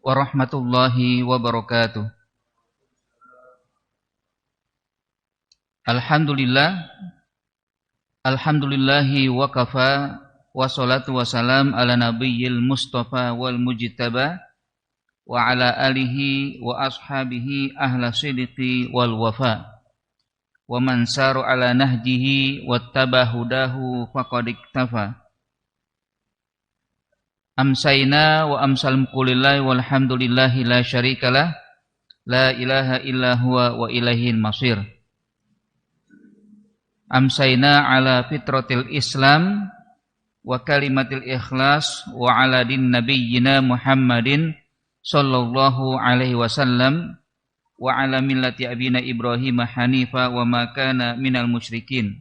warahmatullahi wabarakatuh. Alhamdulillahi wa kafa, wassalatu wassalam ala nabiyyil mustafa wal mujtaba wa ala alihi wa ashabihi ahla sidqi wal wafa wa man saru ala nahjihi wattaba hudahu faqad iktafa. Amsayna wa amsal mukulillahi walhamdulillahi la syarikalah, la ilaha illa huwa wa ilaihil masir. Amsayna ala fitratil islam wa kalimatil ikhlas wa ala din nabiyyina Muhammadin sallallahu alaihi wasallam wa ala millati abina Ibrahim hanifa wa ma kana minal musyrikin.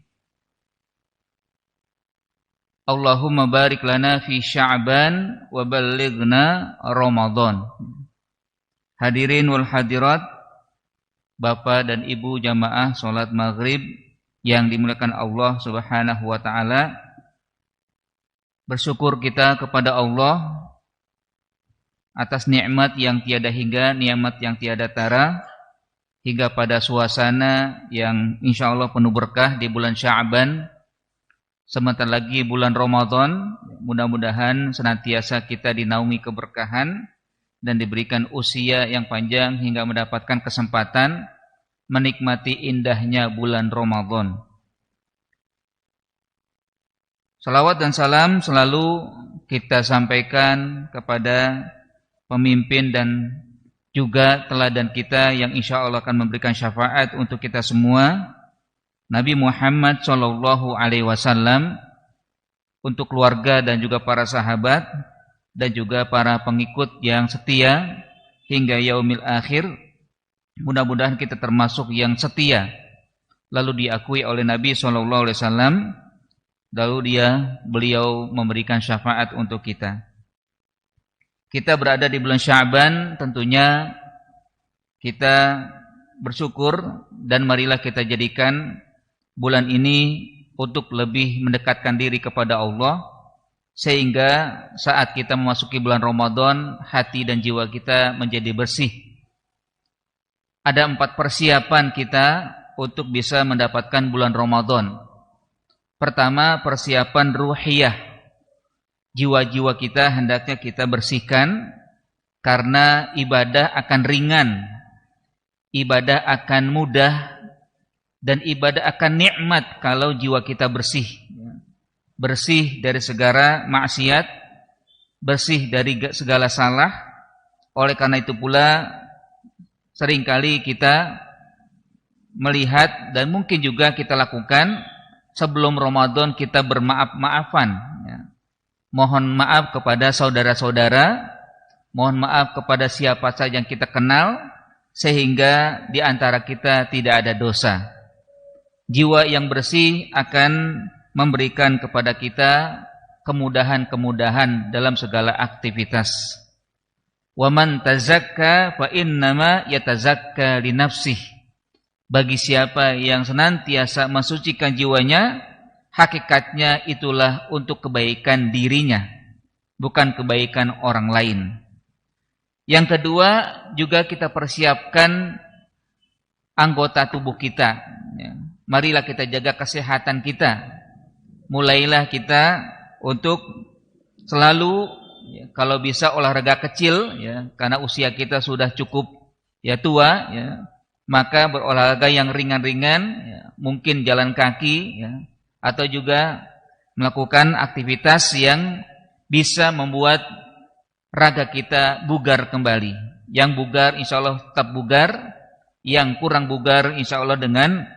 Allahumma barik lana fi Sya'ban wa ballighna Ramadan. Hadirin wal hadirat, Bapak dan Ibu jamaah salat maghrib yang dimuliakan Allah Subhanahu wa taala. Bersyukur kita kepada Allah atas nikmat yang tiada hingga, nikmat yang tiada tara, hingga pada suasana yang insyaallah penuh berkah di bulan Sya'ban. Sebentar lagi bulan Ramadan, mudah-mudahan senantiasa kita dinaungi keberkahan dan diberikan usia yang panjang hingga mendapatkan kesempatan menikmati indahnya bulan Ramadan. Salawat dan salam selalu kita sampaikan kepada pemimpin dan juga teladan kita yang insya Allah akan memberikan syafaat untuk kita semua, Nabi Muhammad sallallahu alaihi wasallam, untuk keluarga dan juga para sahabat dan juga para pengikut yang setia hingga yaumil akhir. Mudah-mudahan kita termasuk yang setia lalu diakui oleh Nabi sallallahu alaihi wasallam, lalu beliau memberikan syafaat untuk kita. Kita berada di bulan Sya'ban, tentunya kita bersyukur dan marilah kita jadikan bulan ini untuk lebih mendekatkan diri kepada Allah, sehingga saat kita memasuki bulan Ramadan, hati dan jiwa kita menjadi bersih. Ada 4 persiapan kita untuk bisa mendapatkan bulan Ramadan. Pertama, persiapan ruhiyah. Jiwa-jiwa kita hendaknya kita bersihkan, karena ibadah akan ringan, ibadah akan mudah, dan ibadah akan nikmat kalau jiwa kita bersih. Bersih dari segala maksiat, bersih dari segala salah. Oleh karena itu pula seringkali kita melihat dan mungkin juga kita lakukan sebelum Ramadan, kita bermaaf-maafan. Mohon maaf kepada saudara-saudara, mohon maaf kepada siapa saja yang kita kenal, sehingga di antara kita tidak ada dosa. Jiwa yang bersih akan memberikan kepada kita kemudahan-kemudahan dalam segala aktivitas. Wa man tazakka fa innama yatazakka li nafsih. Bagi siapa yang senantiasa mensucikan jiwanya, hakikatnya itulah untuk kebaikan dirinya, bukan kebaikan orang lain. Yang kedua, juga kita persiapkan anggota tubuh kita. Marilah kita jaga kesehatan kita. Mulailah kita untuk selalu kalau bisa olahraga kecil, karena usia kita sudah cukup tua, maka berolahraga yang ringan-ringan, mungkin jalan kaki, atau juga melakukan aktivitas yang bisa membuat raga kita bugar kembali. Yang bugar insya Allah tetap bugar, yang kurang bugar insya Allah dengan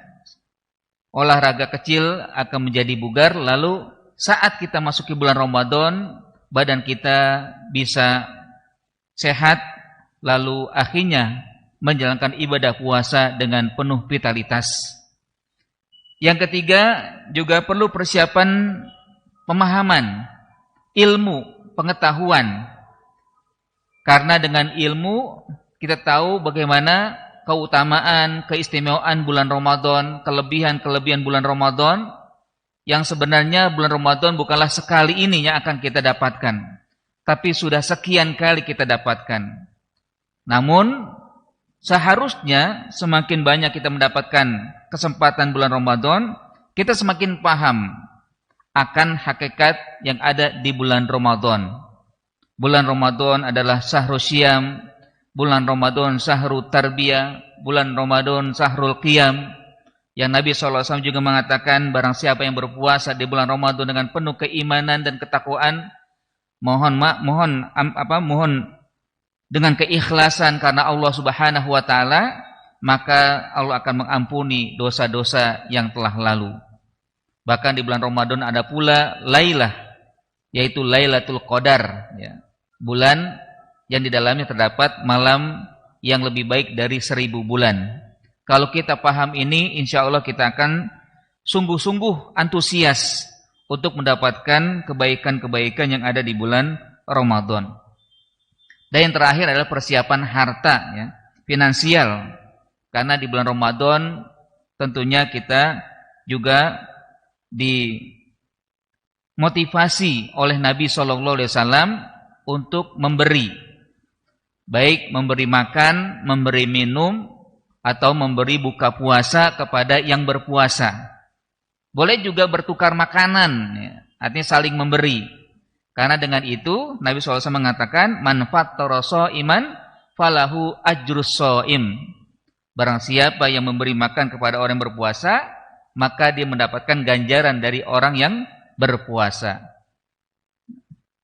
olahraga kecil akan menjadi bugar. Lalu saat kita masuki bulan Ramadan, badan kita bisa sehat, lalu akhirnya menjalankan ibadah puasa dengan penuh vitalitas. Yang ketiga, juga perlu persiapan pemahaman, ilmu, pengetahuan. Karena dengan ilmu kita tahu bagaimana keutamaan, keistimewaan bulan Ramadan, kelebihan-kelebihan bulan Ramadan, yang sebenarnya bulan Ramadan bukanlah sekali ini yang akan kita dapatkan, tapi sudah sekian kali kita dapatkan. Namun seharusnya semakin banyak kita mendapatkan kesempatan bulan Ramadan, kita semakin paham akan hakikat yang ada di bulan Ramadan. Bulan Ramadan adalah syahrul syiyam, bulan Ramadan syahrul tarbiyah, bulan Ramadan syahrul qiyam. Yang Nabi SAW juga mengatakan, barang siapa yang berpuasa di bulan Ramadan dengan penuh keimanan dan ketakwaan, mohon dengan keikhlasan karena Allah Subhanahu wa taala, maka Allah akan mengampuni dosa-dosa yang telah lalu. Bahkan di bulan Ramadan ada pula Lailah, yaitu Lailatul Qadar, ya. Bulan yang di dalamnya terdapat malam yang lebih baik dari 1000 bulan. Kalau kita paham ini, insya Allah kita akan sungguh-sungguh antusias untuk mendapatkan kebaikan-kebaikan yang ada di bulan Ramadan. Dan yang terakhir adalah persiapan harta, ya, finansial. Karena di bulan Ramadan tentunya kita juga dimotivasi oleh Nabi SAW untuk memberi, baik memberi makan, memberi minum, atau memberi buka puasa kepada yang berpuasa. Boleh juga bertukar makanan, ya, artinya saling memberi. Karena dengan itu Nabi SAW mengatakan, man fattara shaiman falahu ajrus shaim. Barang siapa yang memberi makan kepada orang yang berpuasa, maka dia mendapatkan ganjaran dari orang yang berpuasa.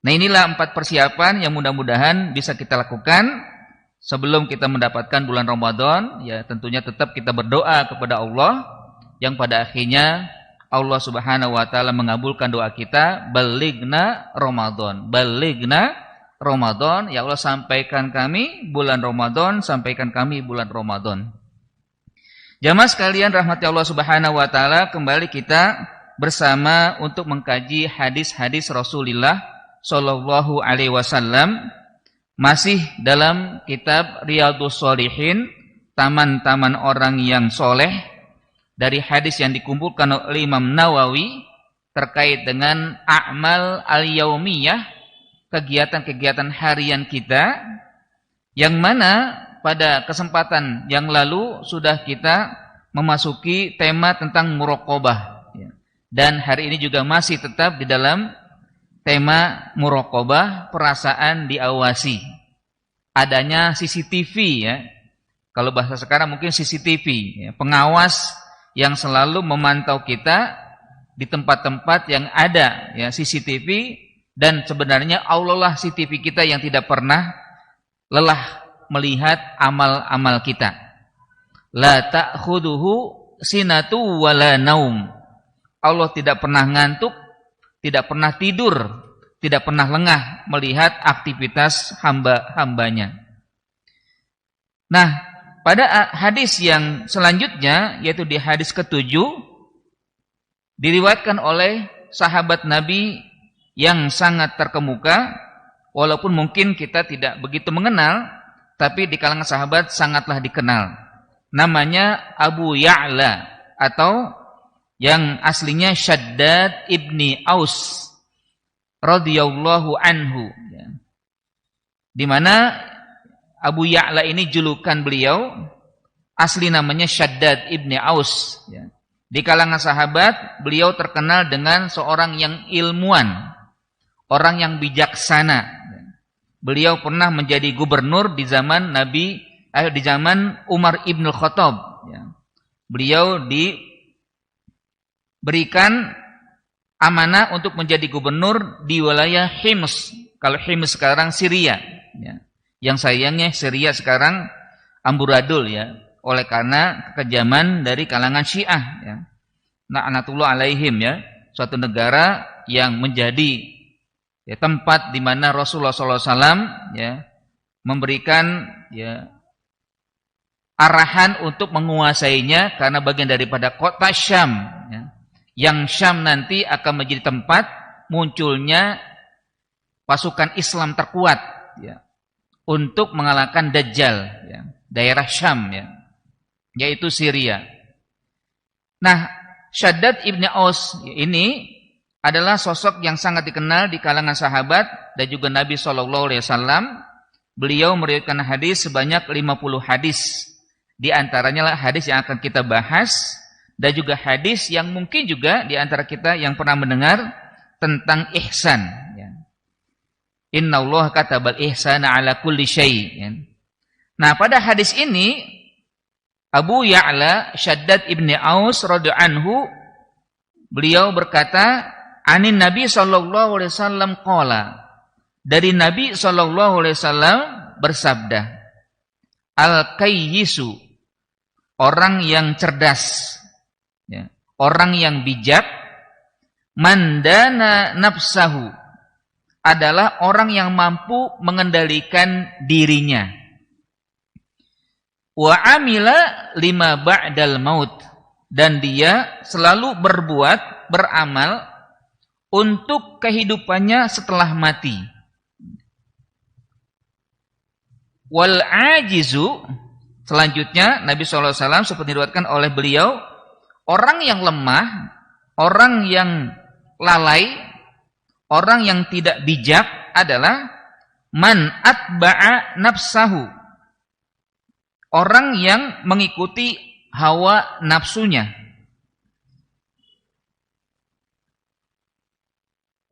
Nah, inilah 4 persiapan yang mudah-mudahan bisa kita lakukan sebelum kita mendapatkan bulan Ramadan. Ya, tentunya tetap kita berdoa kepada Allah, yang pada akhirnya Allah Subhanahu wa taala mengabulkan doa kita, balighna Ramadan. Balighna Ramadan, ya Allah sampaikan kami bulan Ramadan, sampaikan kami bulan Ramadan. Jamaah sekalian rahmati Allah Subhanahu wa taala, kembali kita bersama untuk mengkaji hadis-hadis Rasulullah sallallahu alaihi wasallam, masih dalam kitab Riyadhus Shalihin, taman-taman orang yang soleh, dari hadis yang dikumpulkan oleh Imam Nawawi terkait dengan a'mal al-yaumiyah, kegiatan-kegiatan harian kita, yang mana pada kesempatan yang lalu sudah kita memasuki tema tentang muraqabah, dan hari ini juga masih tetap di dalam tema muraqabah, perasaan diawasi. Adanya CCTV, ya. Kalau bahasa sekarang mungkin CCTV, ya, pengawas yang selalu memantau kita di tempat-tempat yang ada, ya, CCTV, dan sebenarnya Allah lah CCTV kita yang tidak pernah lelah melihat amal-amal kita. La ta'khuduhu sinatu wala naum. Allah tidak pernah ngantuk, tidak pernah tidur, tidak pernah lengah melihat aktivitas hamba-hambanya. Nah, pada hadis yang selanjutnya, yaitu di hadis ke-7, diriwayatkan oleh sahabat Nabi yang sangat terkemuka, walaupun mungkin kita tidak begitu mengenal, tapi di kalangan sahabat sangatlah dikenal. Namanya Abu Ya'la, atau yang aslinya Shaddad ibni Aus radhiyallahu anhu, ya. Di mana Abu Ya'la ini julukan beliau, asli namanya Shaddad ibni Aus, ya. Di kalangan sahabat beliau terkenal dengan seorang yang ilmuwan, orang yang bijaksana. Beliau pernah menjadi gubernur di zaman di zaman Umar ibn Khattab, ya. Beliau diberikan amanah untuk menjadi gubernur di wilayah Hims. Kalau Hims sekarang Syria, ya. Yang sayangnya Syria sekarang amburadul, ya, oleh karena kekejaman dari kalangan Syiah, ya. La'natullah alaihim, ya. Suatu negara yang menjadi, ya, tempat di mana Rasulullah SAW, ya, memberikan, ya, arahan untuk menguasainya karena bagian daripada kota Syam, ya. Yang Syam nanti akan menjadi tempat munculnya pasukan Islam terkuat, ya, untuk mengalahkan Dajjal, ya, daerah Syam, ya, yaitu Syria. Nah, Shaddad ibn Aus ini adalah sosok yang sangat dikenal di kalangan sahabat dan juga Nabi SAW, Beliau meriwayatkan hadis sebanyak 50 hadis. Di antaranya lah hadis yang akan kita bahas, dan juga hadis yang mungkin juga di antara kita yang pernah mendengar tentang ihsan. Innallaha katabal ihsana ala kulli syai'. Nah, pada hadis ini Abu Ya'la Shaddad ibni Aus radhiyallahu anhu, beliau berkata, anin Nabi sallallahu alaihi wasallam qala, dari Nabi sallallahu alaihi wasallam bersabda, al-kayyisu, orang yang cerdas, ya, orang yang bijak, mandana nafsahu, adalah orang yang mampu mengendalikan dirinya. Wa amila lima ba'dal maut, dan dia selalu berbuat, beramal untuk kehidupannya setelah mati. Wal ajizu, selanjutnya Nabi SAW seperti diriwayatkan oleh beliau, orang yang lemah, orang yang lalai, orang yang tidak bijak adalah man atba'a nafsahu, orang yang mengikuti hawa nafsunya.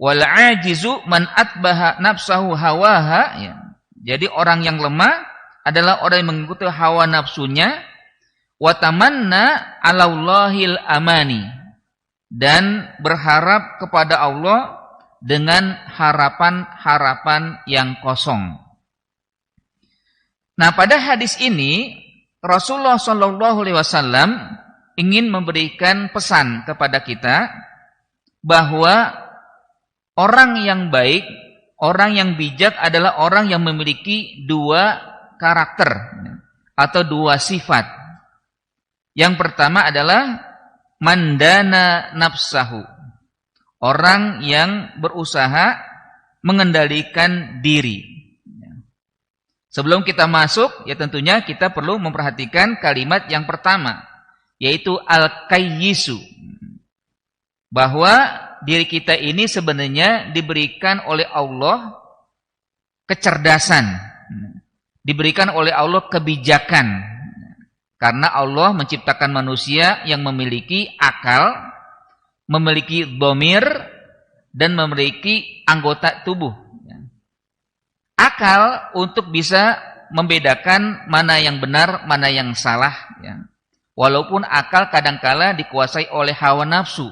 Wal ajizu man atbaha nafsahu hawaha, ya. Jadi orang yang lemah adalah orang yang mengikuti hawa nafsunya. Wa tamanna 'alallahil amani, dan berharap kepada Allah dengan harapan-harapan yang kosong. Nah, pada hadis ini Rasulullah Shallallahu Alaihi Wasallam ingin memberikan pesan kepada kita bahwa orang yang baik, orang yang bijak adalah orang yang memiliki dua karakter atau dua sifat. Yang pertama adalah mandana nafsahu, orang yang berusaha mengendalikan diri. Sebelum kita masuk, ya tentunya kita perlu memperhatikan kalimat yang pertama, yaitu al-kayyisu. Bahwa diri kita ini sebenarnya diberikan oleh Allah kecerdasan, diberikan oleh Allah kebijakan. Karena Allah menciptakan manusia yang memiliki akal, memiliki dhamir, dan memiliki anggota tubuh. Akal untuk bisa membedakan mana yang benar, mana yang salah, ya. Walaupun akal kadangkala dikuasai oleh hawa nafsu.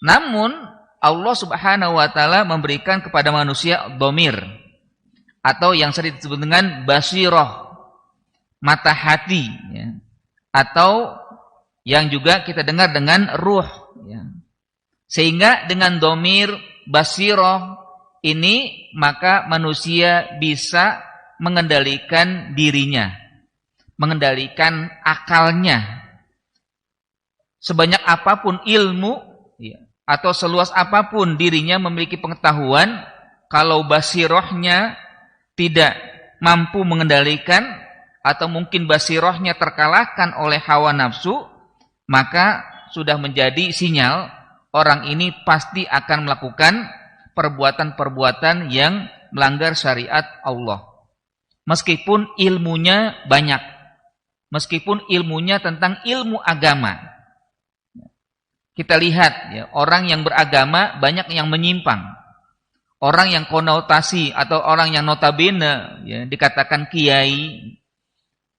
Namun Allah Subhanahu wa taala memberikan kepada manusia dhamir, atau yang sering disebut dengan basirah, mata hati, ya. Atau yang juga kita dengar dengan ruh, ya. Sehingga dengan dhamir basirah ini maka manusia bisa mengendalikan dirinya, mengendalikan akalnya. Sebanyak apapun ilmu, ya, atau seluas apapun dirinya memiliki pengetahuan, kalau basirohnya tidak mampu mengendalikan, atau mungkin basirohnya terkalahkan oleh hawa nafsu, maka sudah menjadi sinyal orang ini pasti akan melakukan perbuatan-perbuatan yang melanggar syariat Allah. Meskipun ilmunya banyak, meskipun ilmunya tentang ilmu agama. Kita lihat, ya, orang yang beragama banyak yang menyimpang. Orang yang konotasi atau orang yang notabene, ya, dikatakan kiai,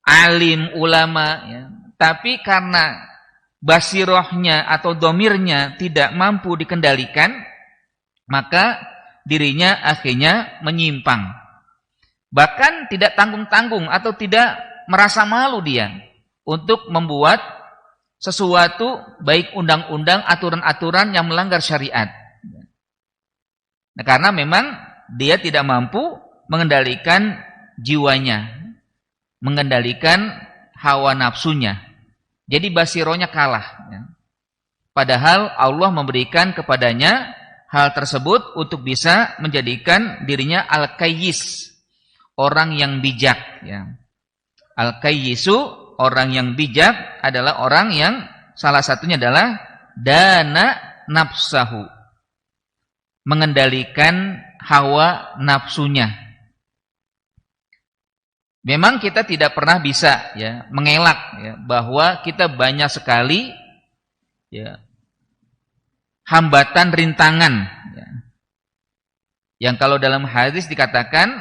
alim, ulama, ya. Tapi karena basirohnya atau domirnya tidak mampu dikendalikan, maka dirinya akhirnya menyimpang. Bahkan tidak tanggung-tanggung atau tidak merasa malu dia untuk membuat sesuatu, baik undang-undang, aturan-aturan yang melanggar syariat. Nah, karena memang dia tidak mampu mengendalikan jiwanya, mengendalikan hawa nafsunya. Jadi basironya kalah. Padahal Allah memberikan kepadanya hal tersebut untuk bisa menjadikan dirinya al-kayyis, orang yang bijak, ya. Al-kayyisu, orang yang bijak adalah orang yang salah satunya adalah dana nafsahu, mengendalikan hawa nafsunya. memang kita tidak pernah bisa ya mengelak ya bahwa kita banyak sekali ya hambatan rintangan ya. Yang kalau dalam hadis dikatakan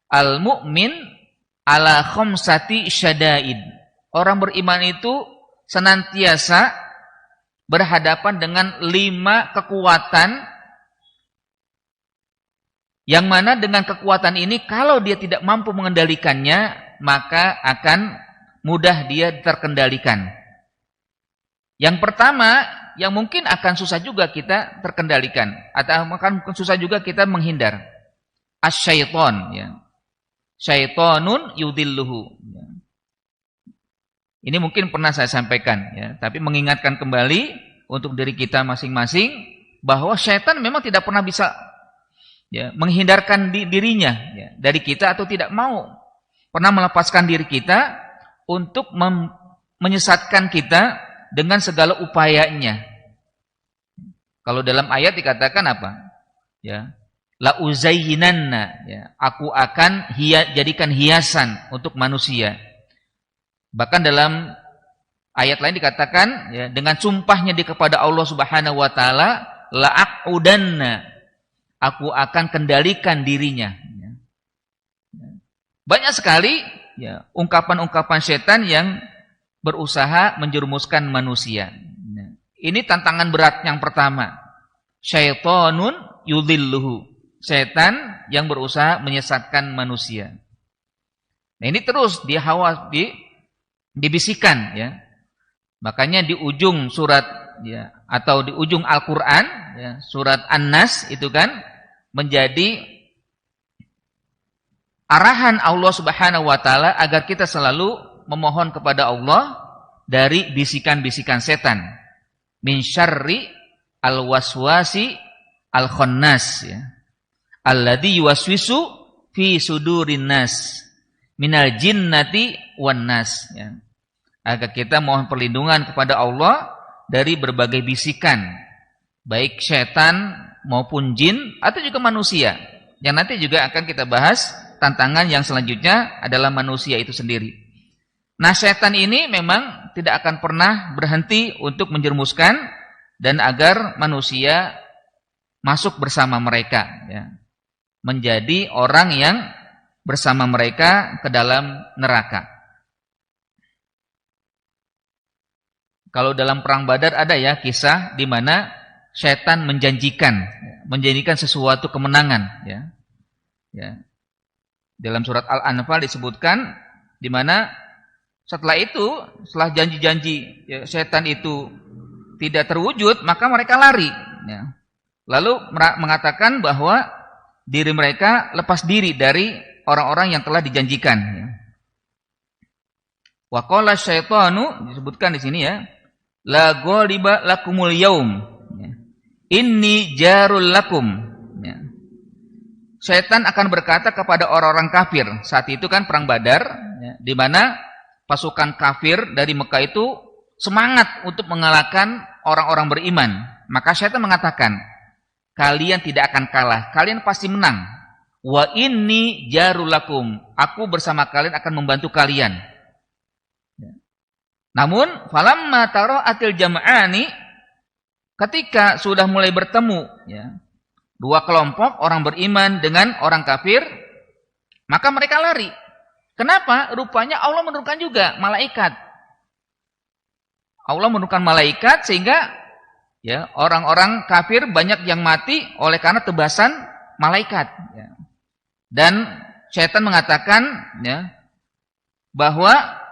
al-mu'min ala khamsati syada'id. Orang beriman itu senantiasa berhadapan dengan 5 kekuatan, yang mana dengan kekuatan ini kalau dia tidak mampu mengendalikannya, maka akan mudah dia terkendalikan. Yang pertama, yang mungkin akan susah juga kita terkendalikan, atau akan susah juga kita menghindar. Asy-syaiton ya. Syaitonun yudilluhu. Ya. Ini mungkin pernah saya sampaikan ya, tapi mengingatkan kembali untuk diri kita masing-masing bahwa syaitan memang tidak pernah bisa ya menghindarkan dirinya ya, dari kita atau tidak mau pernah melepaskan diri kita untuk menyesatkan kita dengan segala upayanya. Kalau dalam ayat dikatakan apa? Ya, la uzayyinanna ya, aku akan jadikan hiasan untuk manusia. Bahkan dalam ayat lain dikatakan ya, dengan sumpahnya di kepada Allah Subhanahu wa taala, la aqudanna, aku akan kendalikan dirinya. Ya. Banyak sekali ya ungkapan-ungkapan setan yang berusaha menjerumuskan manusia. Ya. Ini tantangan berat yang pertama. Syaitonun yudhilluhu. Setan yang berusaha menyesatkan manusia. Nah, ini terus dibisikkan ya. Makanya di ujung surat ya atau di ujung Al-Qur'an ya, surat An-Nas itu kan menjadi arahan Allah Subhanahu wa taala agar kita selalu memohon kepada Allah dari bisikan-bisikan setan. Min syarri al-waswasi al-khannas ya. Alladzi yuwaswisu fi sudurin nas minal jinnati wan nas ya. Agar kita mohon perlindungan kepada Allah dari berbagai bisikan, baik setan maupun jin atau juga manusia. Yang nanti juga akan kita bahas tantangan yang selanjutnya adalah manusia itu sendiri. Nah, setan ini memang tidak akan pernah berhenti untuk menjerumuskan dan agar manusia masuk bersama mereka ya. Menjadi orang yang bersama mereka ke dalam neraka. Kalau dalam perang Badar ada ya kisah di mana setan menjanjikan sesuatu kemenangan ya. Ya. Dalam surat Al-Anfal disebutkan di mana setelah janji-janji ya, setan itu tidak terwujud, maka mereka lari ya. Lalu mengatakan bahwa diri mereka lepas diri dari orang-orang yang telah dijanjikan ya. Wa qala syaitanu disebutkan di sini ya. La ghaliba lakumul yaum. Ya. Inni jarul lakum. Ya. Syaitan akan berkata kepada orang-orang kafir. Saat itu kan perang Badar ya, di mana pasukan kafir dari Mekah itu semangat untuk mengalahkan orang-orang beriman. Maka syaitan mengatakan, kalian tidak akan kalah, kalian pasti menang. Wa inni jarul lakum. Aku bersama kalian akan membantu kalian. Namun falamma tara'atil jam'ani, ketika sudah mulai bertemu ya, dua kelompok orang beriman dengan orang kafir, maka mereka lari. Kenapa? Rupanya Allah menurunkan juga malaikat. Allah menurunkan malaikat sehingga ya orang-orang kafir banyak yang mati oleh karena tebasan malaikat ya. Dan syaitan mengatakan ya bahwa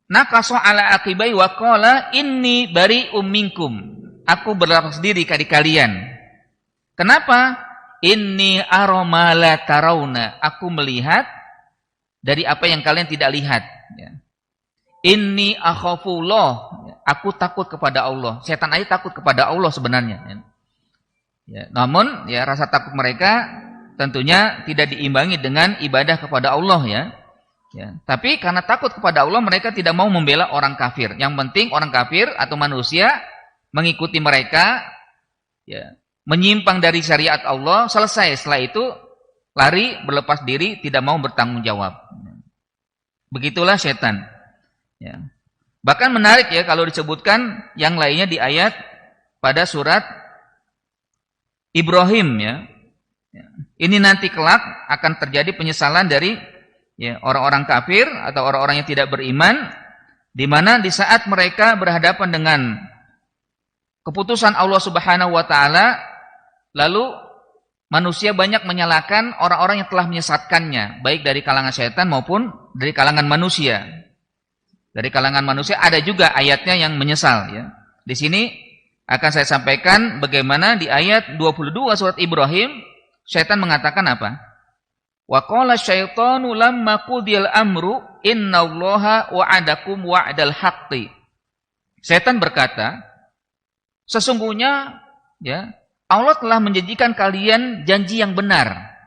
naqasa ala aqibai wa qala inni bari'um minkum. Aku berlepas diri dari kalian. Kenapa? Inni ara ma la tarawna. Aku melihat dari apa yang kalian tidak lihat ya. Inni akhafullah. Aku takut kepada Allah. Setan aja takut kepada Allah sebenarnya ya. Ya, namun ya rasa takut mereka tentunya tidak diimbangi dengan ibadah kepada Allah ya. Ya, tapi karena takut kepada Allah mereka tidak mau membela orang kafir. Yang penting orang kafir atau manusia mengikuti mereka, ya, menyimpang dari syariat Allah, selesai. Setelah itu lari, berlepas diri, tidak mau bertanggung jawab. Begitulah setan. Ya. Bahkan menarik ya kalau disebutkan yang lainnya di ayat pada surat Ibrahim ya. Ini nanti kelak akan terjadi penyesalan dari ya, orang-orang kafir atau orang-orang yang tidak beriman, di mana di saat mereka berhadapan dengan keputusan Allah Subhanahu wa taala, lalu manusia banyak menyalahkan orang-orang yang telah menyesatkannya, baik dari kalangan setan maupun dari kalangan manusia. Dari kalangan manusia ada juga ayatnya yang menyesal ya. Di sini akan saya sampaikan bagaimana di ayat 22 surat Ibrahim setan mengatakan apa? Wa qala syaitanu lamma qudiyal amru innallaha wa'adakum wa'dal haqqi. Setan berkata, sesungguhnya ya Allah telah menjanjikan kalian janji yang benar.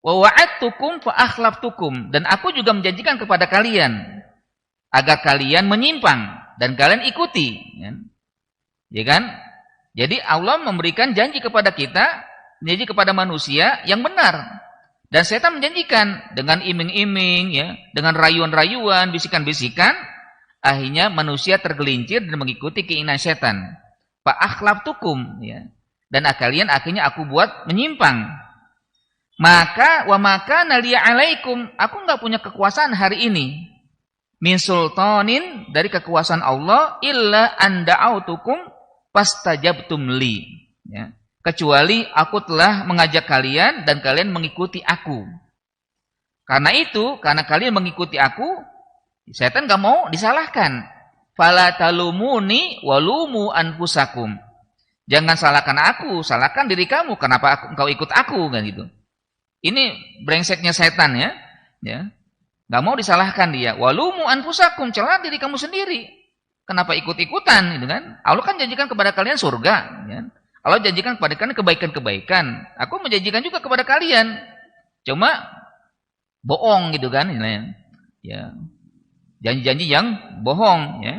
Wa wa'adtukum fa akhlaftukum, dan aku juga menjanjikan kepada kalian agar kalian menyimpang dan kalian ikuti, ya kan? Jadi Allah memberikan janji kepada kita, janji kepada manusia yang benar. Dan setan menjanjikan dengan iming-iming, ya, dengan rayuan-rayuan, bisikan-bisikan, akhirnya manusia tergelincir dan mengikuti keinginan setan. Fa akhlaftukum, ya. Dan kalian akhirnya aku buat menyimpang. Maka wa maka naliya alaikum, aku enggak punya kekuasaan hari ini. Min sultanin, dari kekuasaan Allah, illa anda'autukum pastajabtum li, ya. Kecuali aku telah mengajak kalian dan kalian mengikuti aku. Karena itu, karena kalian mengikuti aku, setan enggak mau disalahkan. Fala talumuni walumu anfusakum. Jangan salahkan aku, salahkan diri kamu. Kenapa engkau ikut aku, kan gitu. Ini brengseknya setan ya. Ya. Enggak mau disalahkan dia. Walumu anfusakum, celah diri kamu sendiri. Kenapa ikut-ikutan gitu kan? Allah kan janjikan kepada kalian surga, ya. Allah janjikan kepada kalian kebaikan-kebaikan. Aku menjanjikan juga kepada kalian. Cuma bohong gitu kan, ya. Janji-janji yang bohong, ya.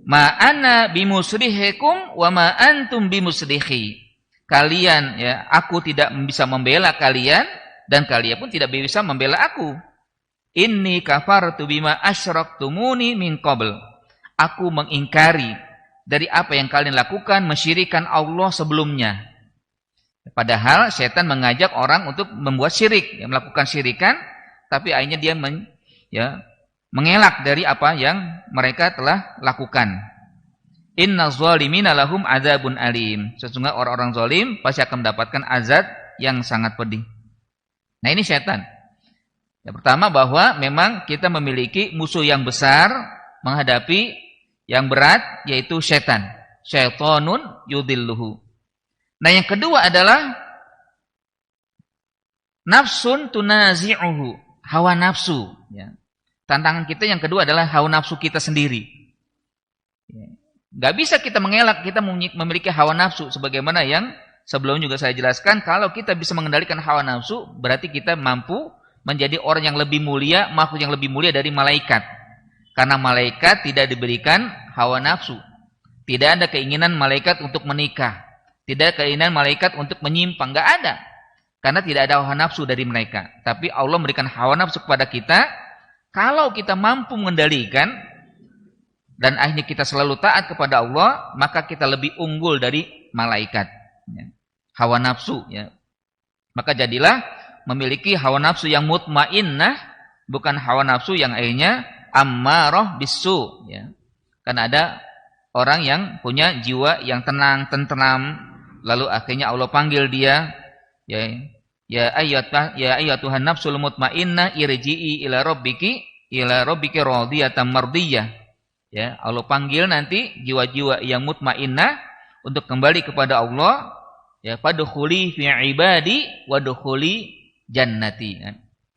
Ma ana bimusrihikum wa ma antum bimusrihi. Kalian, ya, aku tidak bisa membela kalian dan kalian pun tidak bisa membela aku. Inni kafartu bima asyraktumuni min qabl. Aku mengingkari dari apa yang kalian lakukan, mensyirikan Allah sebelumnya. Padahal setan mengajak orang untuk membuat syirik, ya, melakukan syirikan, tapi akhirnya dia mengelak dari apa yang mereka telah lakukan. Inna zalimina lahum adzabun alim. Sesungguhnya orang-orang zalim pasti akan mendapatkan azab yang sangat pedih. Nah, ini setan. Yang pertama bahwa memang kita memiliki musuh yang besar menghadapi yang berat, yaitu setan. Syaitonun yudilluhu. Nah, yang kedua adalah nafsun tunazi'uhu, hawa nafsu. Ya. Tantangan kita yang kedua adalah hawa nafsu kita sendiri. Gak bisa kita mengelak, kita memiliki hawa nafsu. Sebagaimana yang sebelum juga saya jelaskan, kalau kita bisa mengendalikan hawa nafsu, berarti kita mampu menjadi orang yang lebih mulia, makhluk yang lebih mulia dari malaikat. Karena malaikat tidak diberikan hawa nafsu. Tidak ada keinginan malaikat untuk menikah. Tidak ada keinginan malaikat untuk menyimpang. Gak ada. Karena tidak ada hawa nafsu dari mereka. Tapi Allah memberikan hawa nafsu kepada kita. Kalau kita mampu mengendalikan dan akhirnya kita selalu taat kepada Allah, maka kita lebih unggul dari malaikat. Ya. Hawa nafsu. Ya. Maka jadilah memiliki hawa nafsu yang mutmainnah, bukan hawa nafsu yang akhirnya ammarah bisu. Ya. Karena ada orang yang punya jiwa yang tenang, tentram, lalu akhirnya Allah panggil dia, ya ayyatuhan nafsul mutmainnah irji'i ila rabbiki radiyatan mardiyah. Ya, Allah panggil nanti jiwa-jiwa yang mutmainnah untuk kembali kepada Allah, ya, fadkhuli fi ibadi wadkhuli jannati.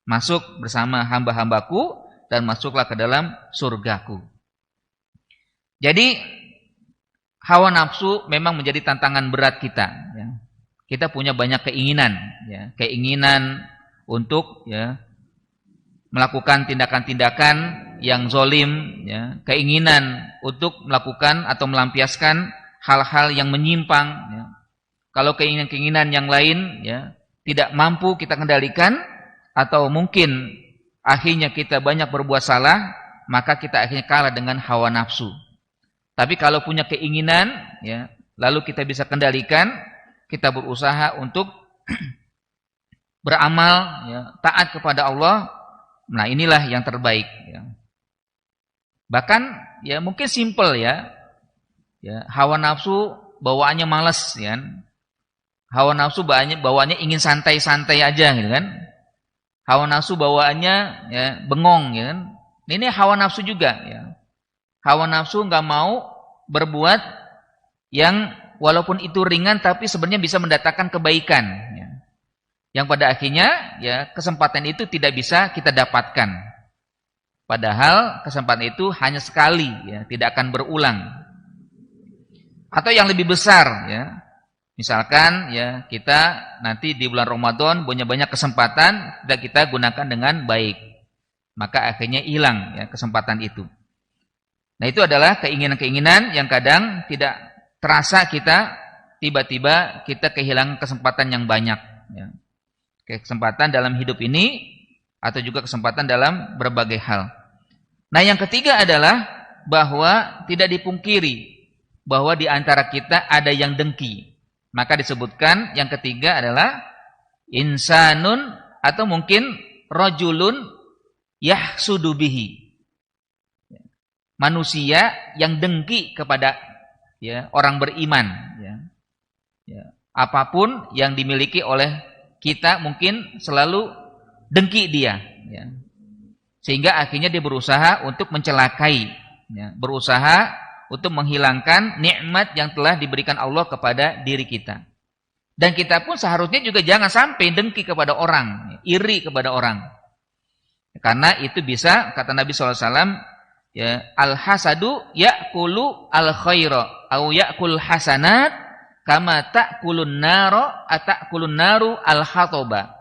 Masuk bersama hamba-hambaku dan masuklah ke dalam surgaku. Jadi hawa nafsu memang menjadi tantangan berat kita, ya. Kita punya banyak keinginan, ya, keinginan untuk, ya, melakukan tindakan-tindakan yang zalim, ya, keinginan untuk melakukan atau melampiaskan hal-hal yang menyimpang, ya. Kalau keinginan-keinginan yang lain, ya, tidak mampu kita kendalikan, atau mungkin akhirnya kita banyak berbuat salah, maka kita akhirnya kalah dengan hawa nafsu. Tapi kalau punya keinginan, ya, lalu kita bisa kendalikan, kita berusaha untuk beramal, ya, taat kepada Allah. Nah, inilah yang terbaik. Ya. Bahkan, ya mungkin simple ya. Ya, hawa nafsu bawaannya malas, ya. Hawa nafsu bawaannya ingin santai-santai aja, gitu kan? Hawa nafsu bawaannya ya bengong, ya kan? Ini hawa nafsu juga, ya. Hawa nafsu nggak mau berbuat yang walaupun itu ringan tapi sebenarnya bisa mendatangkan kebaikan, ya. Yang pada akhirnya ya kesempatan itu tidak bisa kita dapatkan. Padahal kesempatan itu hanya sekali, ya, tidak akan berulang. Atau yang lebih besar, ya. Misalkan ya kita nanti di bulan Ramadan punya banyak kesempatan, tidak kita gunakan dengan baik, maka akhirnya hilang ya kesempatan itu. Nah, itu adalah keinginan-keinginan yang kadang tidak terasa kita, tiba-tiba kita kehilangan kesempatan yang banyak, ya. Kesempatan dalam hidup ini atau juga kesempatan dalam berbagai hal. Nah, yang ketiga adalah bahwa tidak dipungkiri bahwa di antara kita ada yang dengki. Maka disebutkan yang ketiga adalah insanun atau mungkin rajulun yahsudu bihi. Manusia yang dengki kepada ya orang beriman, ya. Ya, apapun yang dimiliki oleh kita mungkin selalu dengki dia, ya. Sehingga akhirnya dia berusaha untuk mencelakai, ya, berusaha untuk menghilangkan nikmat yang telah diberikan Allah kepada diri kita. Dan kita pun seharusnya juga jangan sampai dengki kepada orang, iri kepada orang. Karena itu bisa, kata Nabi SAW, ya, al-hasadu ya'kulu al-khaira au ya'kul hasanat kama ta'kulun naru al-hatoba.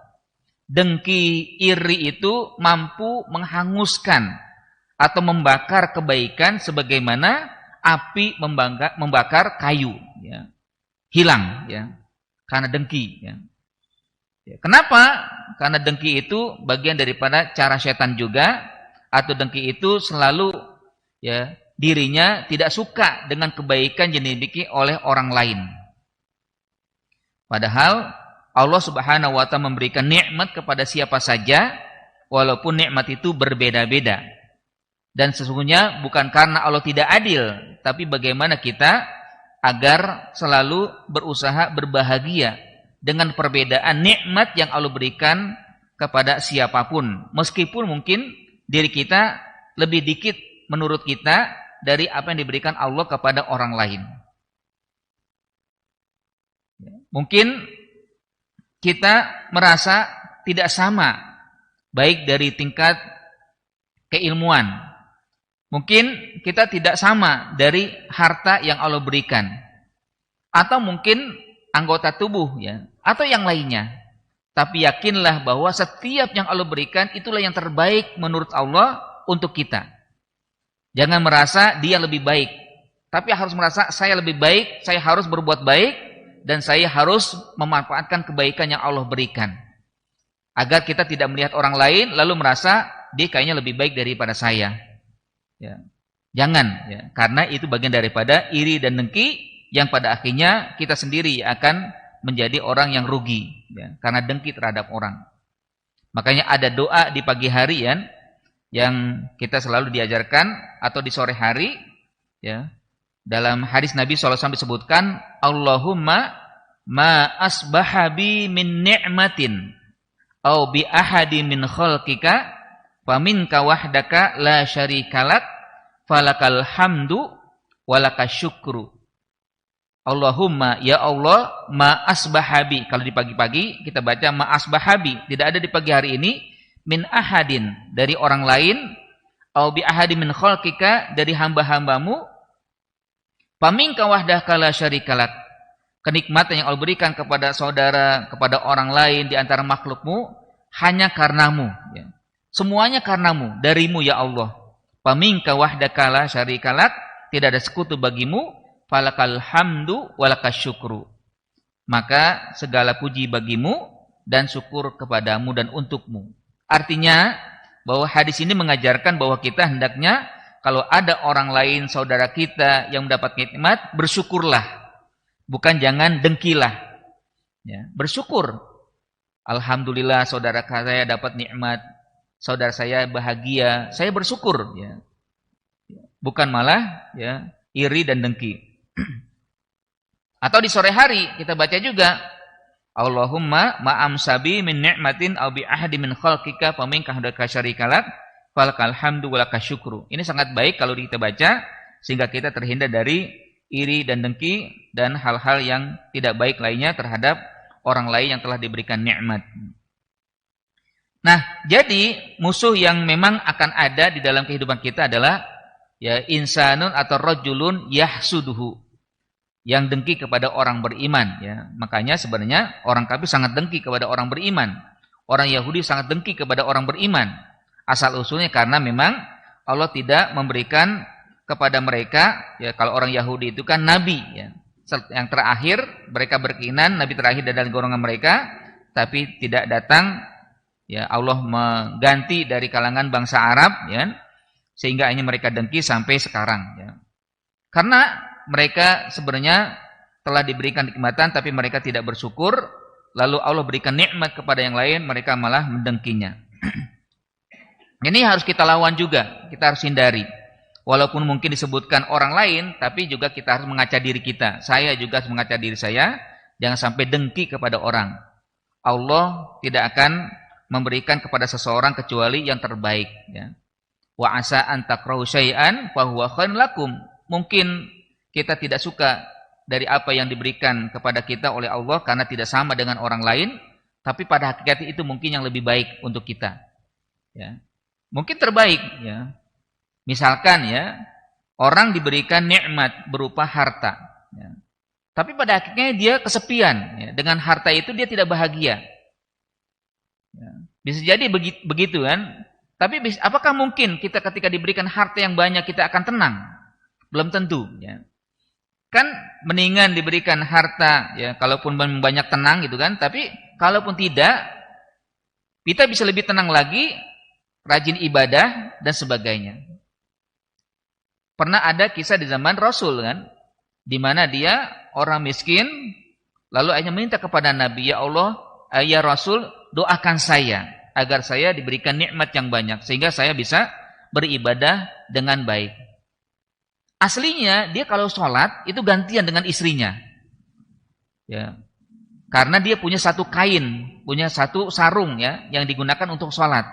Dengki, iri itu mampu menghanguskan atau membakar kebaikan sebagaimana api membakar kayu, ya. Hilang, ya, karena dengki, ya. Ya, kenapa? Karena dengki itu bagian daripada cara setan juga, atau dengki itu selalu ya dirinya tidak suka dengan kebaikan yang dimiliki oleh orang lain. Padahal Allah Subhanahu wa taala memberikan nikmat kepada siapa saja, walaupun nikmat itu berbeda-beda. Dan sesungguhnya bukan karena Allah tidak adil, tapi bagaimana kita agar selalu berusaha berbahagia dengan perbedaan nikmat yang Allah berikan kepada siapapun. Meskipun mungkin diri kita lebih dikit menurut kita dari apa yang diberikan Allah kepada orang lain. Mungkin kita merasa tidak sama, baik dari tingkat keilmuan. Mungkin kita tidak sama dari harta yang Allah berikan. Atau mungkin anggota tubuh, ya, atau yang lainnya. Tapi yakinlah bahwa setiap yang Allah berikan itulah yang terbaik menurut Allah untuk kita. Jangan merasa dia lebih baik, tapi harus merasa saya lebih baik, saya harus berbuat baik, dan saya harus memanfaatkan kebaikan yang Allah berikan. Agar kita tidak melihat orang lain lalu merasa dia kayaknya lebih baik daripada saya. Ya. Jangan, ya, karena itu bagian daripada iri dan dengki yang pada akhirnya kita sendiri akan menjadi orang yang rugi, ya, karena dengki terhadap orang. Makanya ada doa di pagi hari, ya, yang kita selalu diajarkan, atau di sore hari, ya. Dalam hadis Nabi SAW disebutkan, Allahumma ma asbahabi min ni'matin au bi ahadi min khalqika faminka wahdaka la syarikalak falakal hamdu walakas syukru. Allahumma, ya Allah, ma asbahabi. Kalau di pagi-pagi kita baca ma asbahabi, tidak ada di pagi hari ini, min ahadin, dari orang lain, au bi ahadi min khalqika, dari hamba-hambamu, faminka wahdaka la syarikalak. Kenikmatan yang Allah berikan kepada saudara, kepada orang lain di antara makhlukmu hanya karenamu, ya. Semuanya karenamu, darimu ya Allah. Faminka wahdaka la syarikalak, tidak ada sekutu bagimu, falakal hamdu walakas syukru. Maka segala puji bagimu dan syukur kepadamu dan untukmu. Artinya bahwa hadis ini mengajarkan bahwa kita hendaknya kalau ada orang lain saudara kita yang mendapat nikmat, bersyukurlah. Bukan jangan dengkilah. Ya, bersyukur. Alhamdulillah saudara saya dapat nikmat, saudara saya bahagia, saya bersyukur. Ya. Bukan malah ya iri dan dengki. Atau di sore hari kita baca juga, Allahumma ma'amsabi min ni'matin aw bi ahdi min khalqika faminka hadaka syarikalak falakal hamdu walaka syukru. Ini sangat baik kalau kita baca sehingga kita terhindar dari iri dan dengki dan hal-hal yang tidak baik lainnya terhadap orang lain yang telah diberikan nikmat. Nah, jadi musuh yang memang akan ada di dalam kehidupan kita adalah ya insanun atau rajulun yahsuduhu, yang dengki kepada orang beriman. Ya, makanya sebenarnya orang kafir sangat dengki kepada orang beriman. Orang Yahudi sangat dengki kepada orang beriman. Asal usulnya karena memang Allah tidak memberikan kepada mereka, ya kalau orang Yahudi itu kan nabi, ya. Yang terakhir mereka berkeinginan nabi terakhir dari golongan mereka, tapi tidak datang. Ya Allah mengganti dari kalangan bangsa Arab, ya, sehingga hanya mereka dengki sampai sekarang. Ya. Karena mereka sebenarnya telah diberikan nikmatan, tapi mereka tidak bersyukur. Lalu Allah berikan nikmat kepada yang lain, mereka malah mendengkinya. Ini harus kita lawan juga, kita harus hindari. Walaupun mungkin disebutkan orang lain, tapi juga kita harus mengaca diri kita. Saya juga harus mengaca diri saya, jangan sampai dengki kepada orang. Allah tidak akan memberikan kepada seseorang kecuali yang terbaik. Ya. Wa asa an takrahu syai'an fa huwa khairun lakum. Mungkin kita tidak suka dari apa yang diberikan kepada kita oleh Allah karena tidak sama dengan orang lain, tapi pada hakikatnya itu mungkin yang lebih baik untuk kita. Ya. Mungkin terbaik, ya. Misalkan ya, orang diberikan nikmat berupa harta, ya. Tapi pada akhirnya dia kesepian, ya. Dengan harta itu dia tidak bahagia. Ya. Bisa jadi begitu kan? Tapi apakah mungkin kita ketika diberikan harta yang banyak kita akan tenang? Belum tentu. Ya. Kan mendingan diberikan harta, ya, kalaupun banyak tenang gitu kan. Tapi kalaupun tidak, kita bisa lebih tenang lagi, rajin ibadah dan sebagainya. Pernah ada kisah di zaman Rasul kan, di mana dia orang miskin, lalu hanya minta kepada Nabi, ya Allah, ya Rasul, doakan saya agar saya diberikan nikmat yang banyak sehingga saya bisa beribadah dengan baik. Aslinya dia kalau sholat itu gantian dengan istrinya, ya, karena dia punya satu kain, punya satu sarung ya yang digunakan untuk sholat.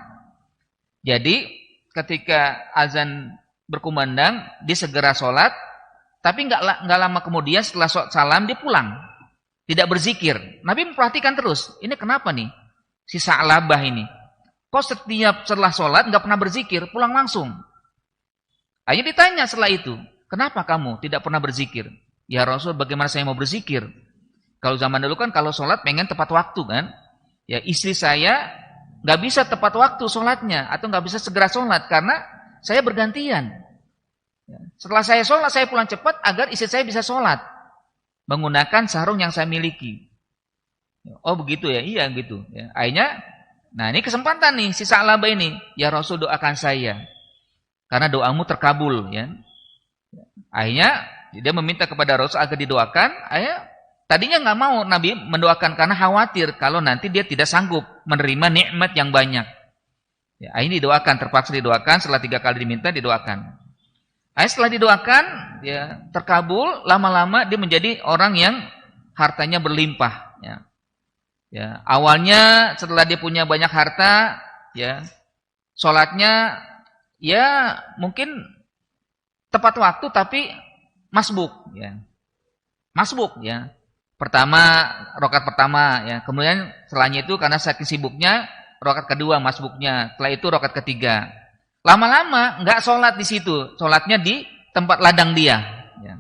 Jadi ketika azan berkumandang, dia segera sholat, tapi nggak lama kemudian setelah salam dia pulang, tidak berzikir. Nabi memperhatikan terus, ini kenapa nih si Sa'labah ini? Kok setiap setelah sholat nggak pernah berzikir, pulang langsung? Akhirnya ditanya setelah itu, kenapa kamu tidak pernah berzikir? Ya Rasul, bagaimana saya mau berzikir? Kalau zaman dulu kan kalau sholat pengen tepat waktu kan? Ya istri saya nggak bisa tepat waktu sholatnya atau nggak bisa segera sholat karena saya bergantian. Setelah saya sholat, saya pulang cepat agar istri saya bisa sholat menggunakan sarung yang saya miliki. Oh begitu ya, iya gitu. Ya. Akhirnya, nah ini kesempatan nih si Sa'labah ini, ya Rasul doakan saya karena doamu terkabul. Ya. Akhirnya dia meminta kepada Rasul agar didoakan. Akhirnya tadinya nggak mau Nabi mendoakan karena khawatir kalau nanti dia tidak sanggup menerima nikmat yang banyak. Ya, akhirnya didoakan, terpaksa didoakan, setelah 3 kali diminta didoakan. Akhirnya setelah didoakan, ya terkabul, lama-lama dia menjadi orang yang hartanya berlimpah. Ya. Ya, awalnya setelah dia punya banyak harta, ya sholatnya ya mungkin tepat waktu tapi masbuk. Ya. Masbuk, ya. Rakaat pertama, ya. Kemudian setelahnya itu karena saking sibuknya, rakaat kedua masbuknya, setelah itu rakaat ketiga. Lama-lama nggak sholat di situ, sholatnya di tempat ladang dia. Ya.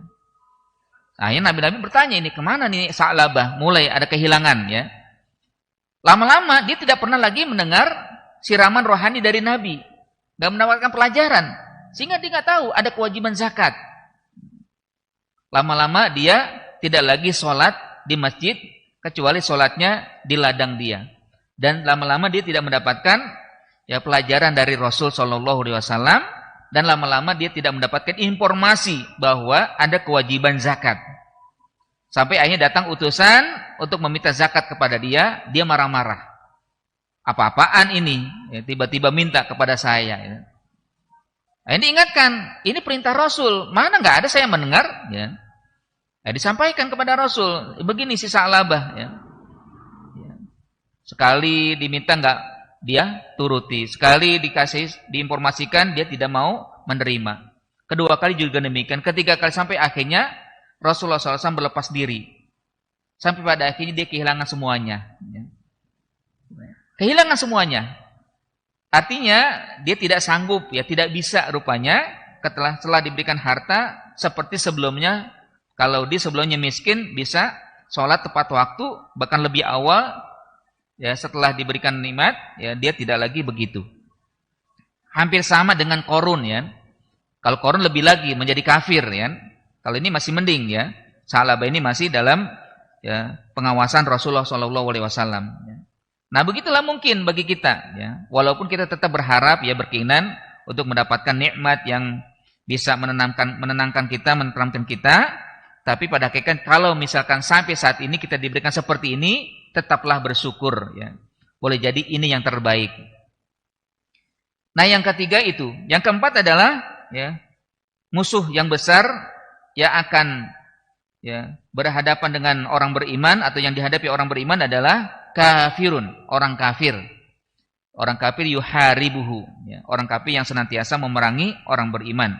Akhirnya Nabi bertanya ini kemana nih Sa'labah? Mulai ada kehilangan, ya. Lama-lama dia tidak pernah lagi mendengar siraman rohani dari Nabi, nggak mendapatkan pelajaran, sehingga dia nggak tahu ada kewajiban zakat. Lama-lama dia tidak lagi sholat di masjid kecuali sholatnya di ladang dia. dan lama-lama dia tidak mendapatkan ya pelajaran dari Rasul Shallallahu Alaihi Wasallam, dan lama-lama dia tidak mendapatkan informasi bahwa ada kewajiban zakat. Sampai akhirnya datang utusan untuk meminta zakat kepada dia, dia marah-marah. Apa-apaan ini? Ya, tiba-tiba minta kepada saya. Ya. Nah, ini ingatkan, ini perintah Rasul. Mana nggak ada saya mendengar? Ya. Nah, disampaikan kepada Rasul. Begini si Sa'labah. Ya. Ya. Sekali diminta nggak dia turuti. Sekali diinformasikan dia tidak mau menerima. Kedua kali juga demikian. Ketiga kali sampai akhirnya Rasulullah SAW berlepas diri. Sampai pada akhirnya dia kehilangan semuanya. Ya. Kehilangan semuanya. Artinya dia tidak sanggup, ya tidak bisa rupanya setelah diberikan harta seperti sebelumnya. Kalau dia sebelumnya miskin bisa sholat tepat waktu, bahkan lebih awal. Ya setelah diberikan nikmat, ya dia tidak lagi begitu. Hampir sama dengan Qarun ya. Kalau Qarun lebih lagi menjadi kafir ya. Kalau ini masih mending ya. Sa'labah ini masih dalam ya pengawasan Rasulullah SAW. Ya. Nah begitulah mungkin bagi kita ya. Walaupun kita tetap berharap ya berkeinginan untuk mendapatkan nikmat yang bisa menenangkan kita, menenteramkan kita, tapi pada hakikat kalau misalkan sampai saat ini kita diberikan seperti ini, tetaplah bersyukur ya. Boleh jadi ini yang terbaik. Nah, yang ketiga itu, yang keempat adalah ya musuh yang besar yang akan ya berhadapan dengan orang beriman atau yang dihadapi orang beriman adalah kafirun, orang kafir. Orang kafir yuharibuhu, ya, orang kafir yang senantiasa memerangi orang beriman.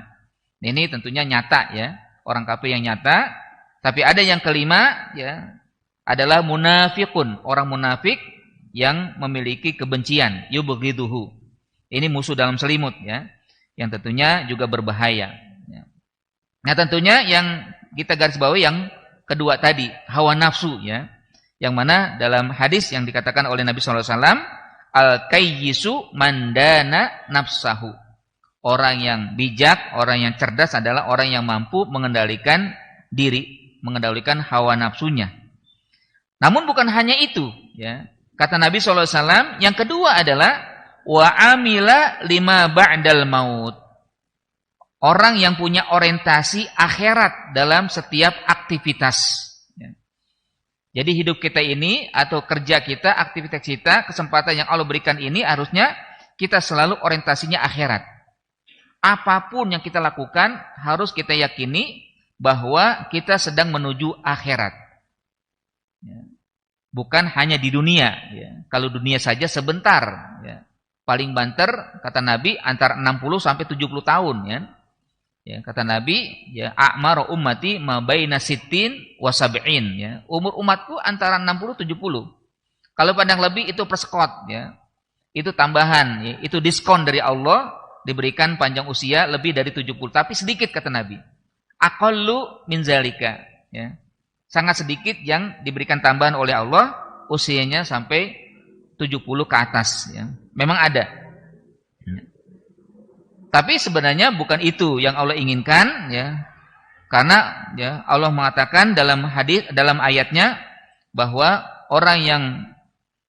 Ini tentunya nyata ya, orang kafir yang nyata. Tapi ada yang kelima ya, adalah munafiqun, orang munafik yang memiliki kebencian, yubghiduhu. Ini musuh dalam selimut ya, yang tentunya juga berbahaya. Ya. Nah, tentunya yang kita garis bawahi yang kedua tadi, hawa nafsu ya. Yang mana dalam hadis yang dikatakan oleh Nabi SAW, al-kayyisu mandana nafsahu. Orang yang bijak, orang yang cerdas adalah orang yang mampu mengendalikan diri, mengendalikan hawa nafsunya. Namun bukan hanya itu. Ya. Kata Nabi SAW, yang kedua adalah, wa amila lima ba'dal maut. Orang yang punya orientasi akhirat dalam setiap aktivitas. Jadi hidup kita ini atau kerja kita, aktivitas kita, kesempatan yang Allah berikan ini harusnya kita selalu orientasinya akhirat. Apapun yang kita lakukan harus kita yakini bahwa kita sedang menuju akhirat. Ya. Bukan hanya di dunia. Ya. Kalau dunia saja sebentar. Ya. Paling banter kata Nabi antara 60 sampai 70 tahun. Ya. Ya, kata Nabi, ya a'maru ummati ma baina sittin wa sab'in ya. Umur umatku antara 60 70. Kalau pandang lebih itu persekot ya. Itu tambahan ya, itu diskon dari Allah diberikan panjang usia lebih dari 70, tapi sedikit kata Nabi. Aqallu min zalika ya. Sangat sedikit yang diberikan tambahan oleh Allah usianya sampai 70 ke atas ya. Memang ada. Tapi sebenarnya bukan itu yang Allah inginkan ya. Karena ya Allah mengatakan dalam hadis dalam ayatnya bahwa orang yang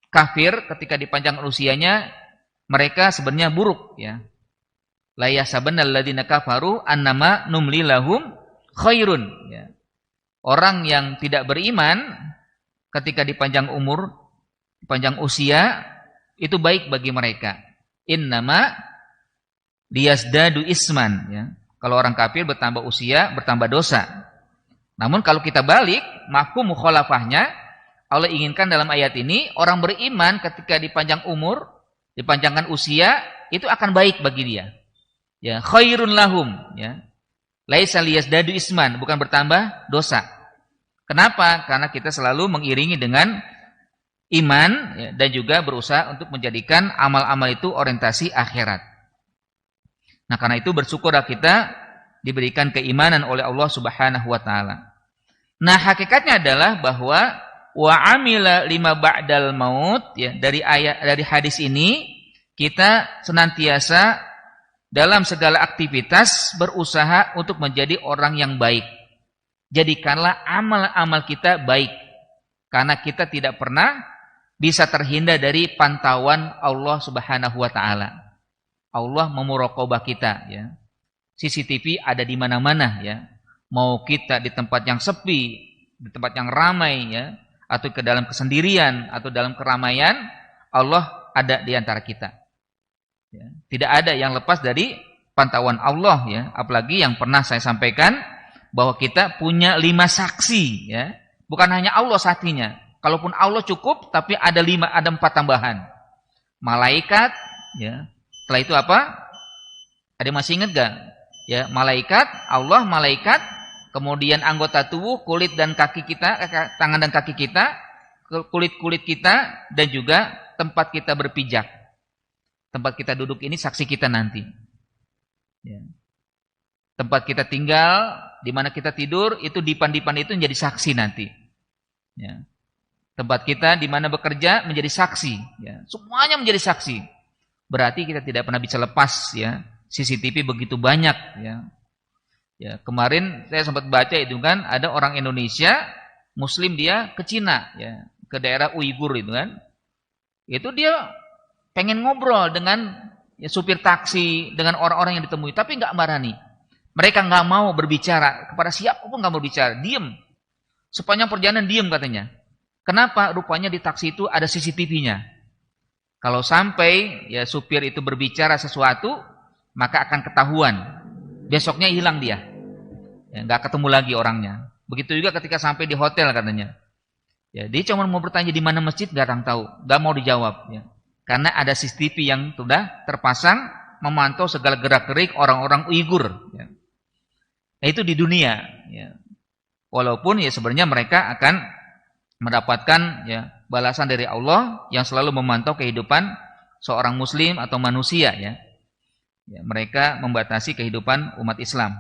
kafir ketika dipanjangkan usianya mereka sebenarnya buruk ya. La yahsabannal ladzina kafaru annama numli lahum khairun ya. Orang yang tidak beriman ketika dipanjang umur, dipanjang usia itu baik bagi mereka. Innama liyazdadu isman ya. Kalau orang kafir bertambah usia, bertambah dosa. Namun kalau kita balik, mafhum mukhalafahnya Allah inginkan dalam ayat ini orang beriman ketika dipanjang umur, dipanjangkan usia, itu akan baik bagi dia. Ya, khairun lahum ya. Laisa liyazdadu isman, bukan bertambah dosa. Kenapa? Karena kita selalu mengiringi dengan iman ya, dan juga berusaha untuk menjadikan amal-amal itu orientasi akhirat. Nah, karena itu bersyukurlah kita diberikan keimanan oleh Allah Subhanahu wa taala. Nah, hakikatnya adalah bahwa wa amila lima ba'dal maut ya, dari hadis ini kita senantiasa dalam segala aktivitas berusaha untuk menjadi orang yang baik. Jadikanlah amal-amal kita baik. Karena kita tidak pernah bisa terhindar dari pantauan Allah Subhanahu wa taala. Allah memuraqabah kita ya. CCTV ada di mana-mana ya. Mau kita di tempat yang sepi, di tempat yang ramai ya, atau ke dalam kesendirian atau dalam keramaian, Allah ada di antara kita. Ya. Tidak ada yang lepas dari pantauan Allah ya. Apalagi yang pernah saya sampaikan bahwa kita punya 5 saksi ya. Bukan hanya Allah saksinya. Kalaupun Allah cukup, tapi ada 4 tambahan. Malaikat ya. Setelah itu apa? Ada yang masih ingat gak? Ya, malaikat, Allah, malaikat, kemudian anggota tubuh, kulit dan kaki kita, tangan dan kaki kita, kulit-kulit kita, dan juga tempat kita berpijak. Tempat kita duduk ini saksi kita nanti. Ya. Tempat kita tinggal, di mana kita tidur, itu dipan-dipan itu menjadi saksi nanti. Ya. Tempat kita di mana bekerja menjadi saksi. Ya. Semuanya menjadi saksi. Berarti kita tidak pernah bisa lepas ya. CCTV begitu banyak ya. Ya, kemarin saya sempat baca itu kan ada orang Indonesia Muslim dia ke Cina ya, ke daerah Uighur itu kan. Itu dia pengen ngobrol dengan ya, supir taksi, dengan orang-orang yang ditemui, tapi nggak berani. Mereka nggak mau berbicara kepada siapapun, nggak mau berbicara, diem. Sepanjang perjalanan diem katanya. Kenapa? Rupanya di taksi itu ada CCTV-nya. Kalau sampai ya supir itu berbicara sesuatu, maka akan ketahuan. Besoknya hilang dia, ya, nggak ketemu lagi orangnya. Begitu juga ketika sampai di hotel katanya. Ya, dia cuma mau bertanya di mana masjid, nggak orang tahu, nggak mau dijawab. Ya. Karena ada CCTV yang sudah terpasang memantau segala gerak-gerik orang-orang Uighur. Ya. Nah, itu di dunia. Ya. Walaupun ya sebenarnya mereka akan mendapatkan ya balasan dari Allah yang selalu memantau kehidupan seorang Muslim atau manusia. Ya. Ya, mereka membatasi kehidupan umat Islam.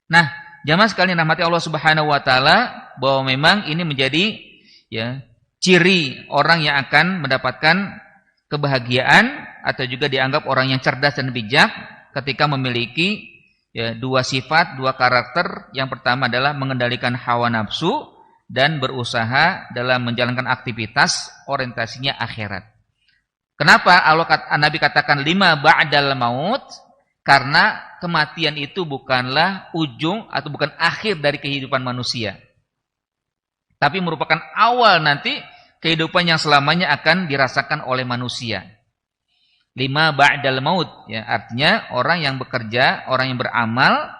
Nah, jamaah sekalian rahmati Allah Subhanahu Wa Taala, bahwa memang ini menjadi ya ciri orang yang akan mendapatkan kebahagiaan atau juga dianggap orang yang cerdas dan bijak ketika memiliki ya, 2 sifat, 2 karakter. Yang pertama adalah mengendalikan hawa nafsu dan berusaha dalam menjalankan aktivitas orientasinya akhirat. Kenapa Nabi katakan 5 ba'dal maut? Karena kematian itu bukanlah ujung atau bukan akhir dari kehidupan manusia, tapi merupakan awal nanti kehidupan yang selamanya akan dirasakan oleh manusia. 5 ba'dal maut ya, artinya orang yang bekerja, orang yang beramal,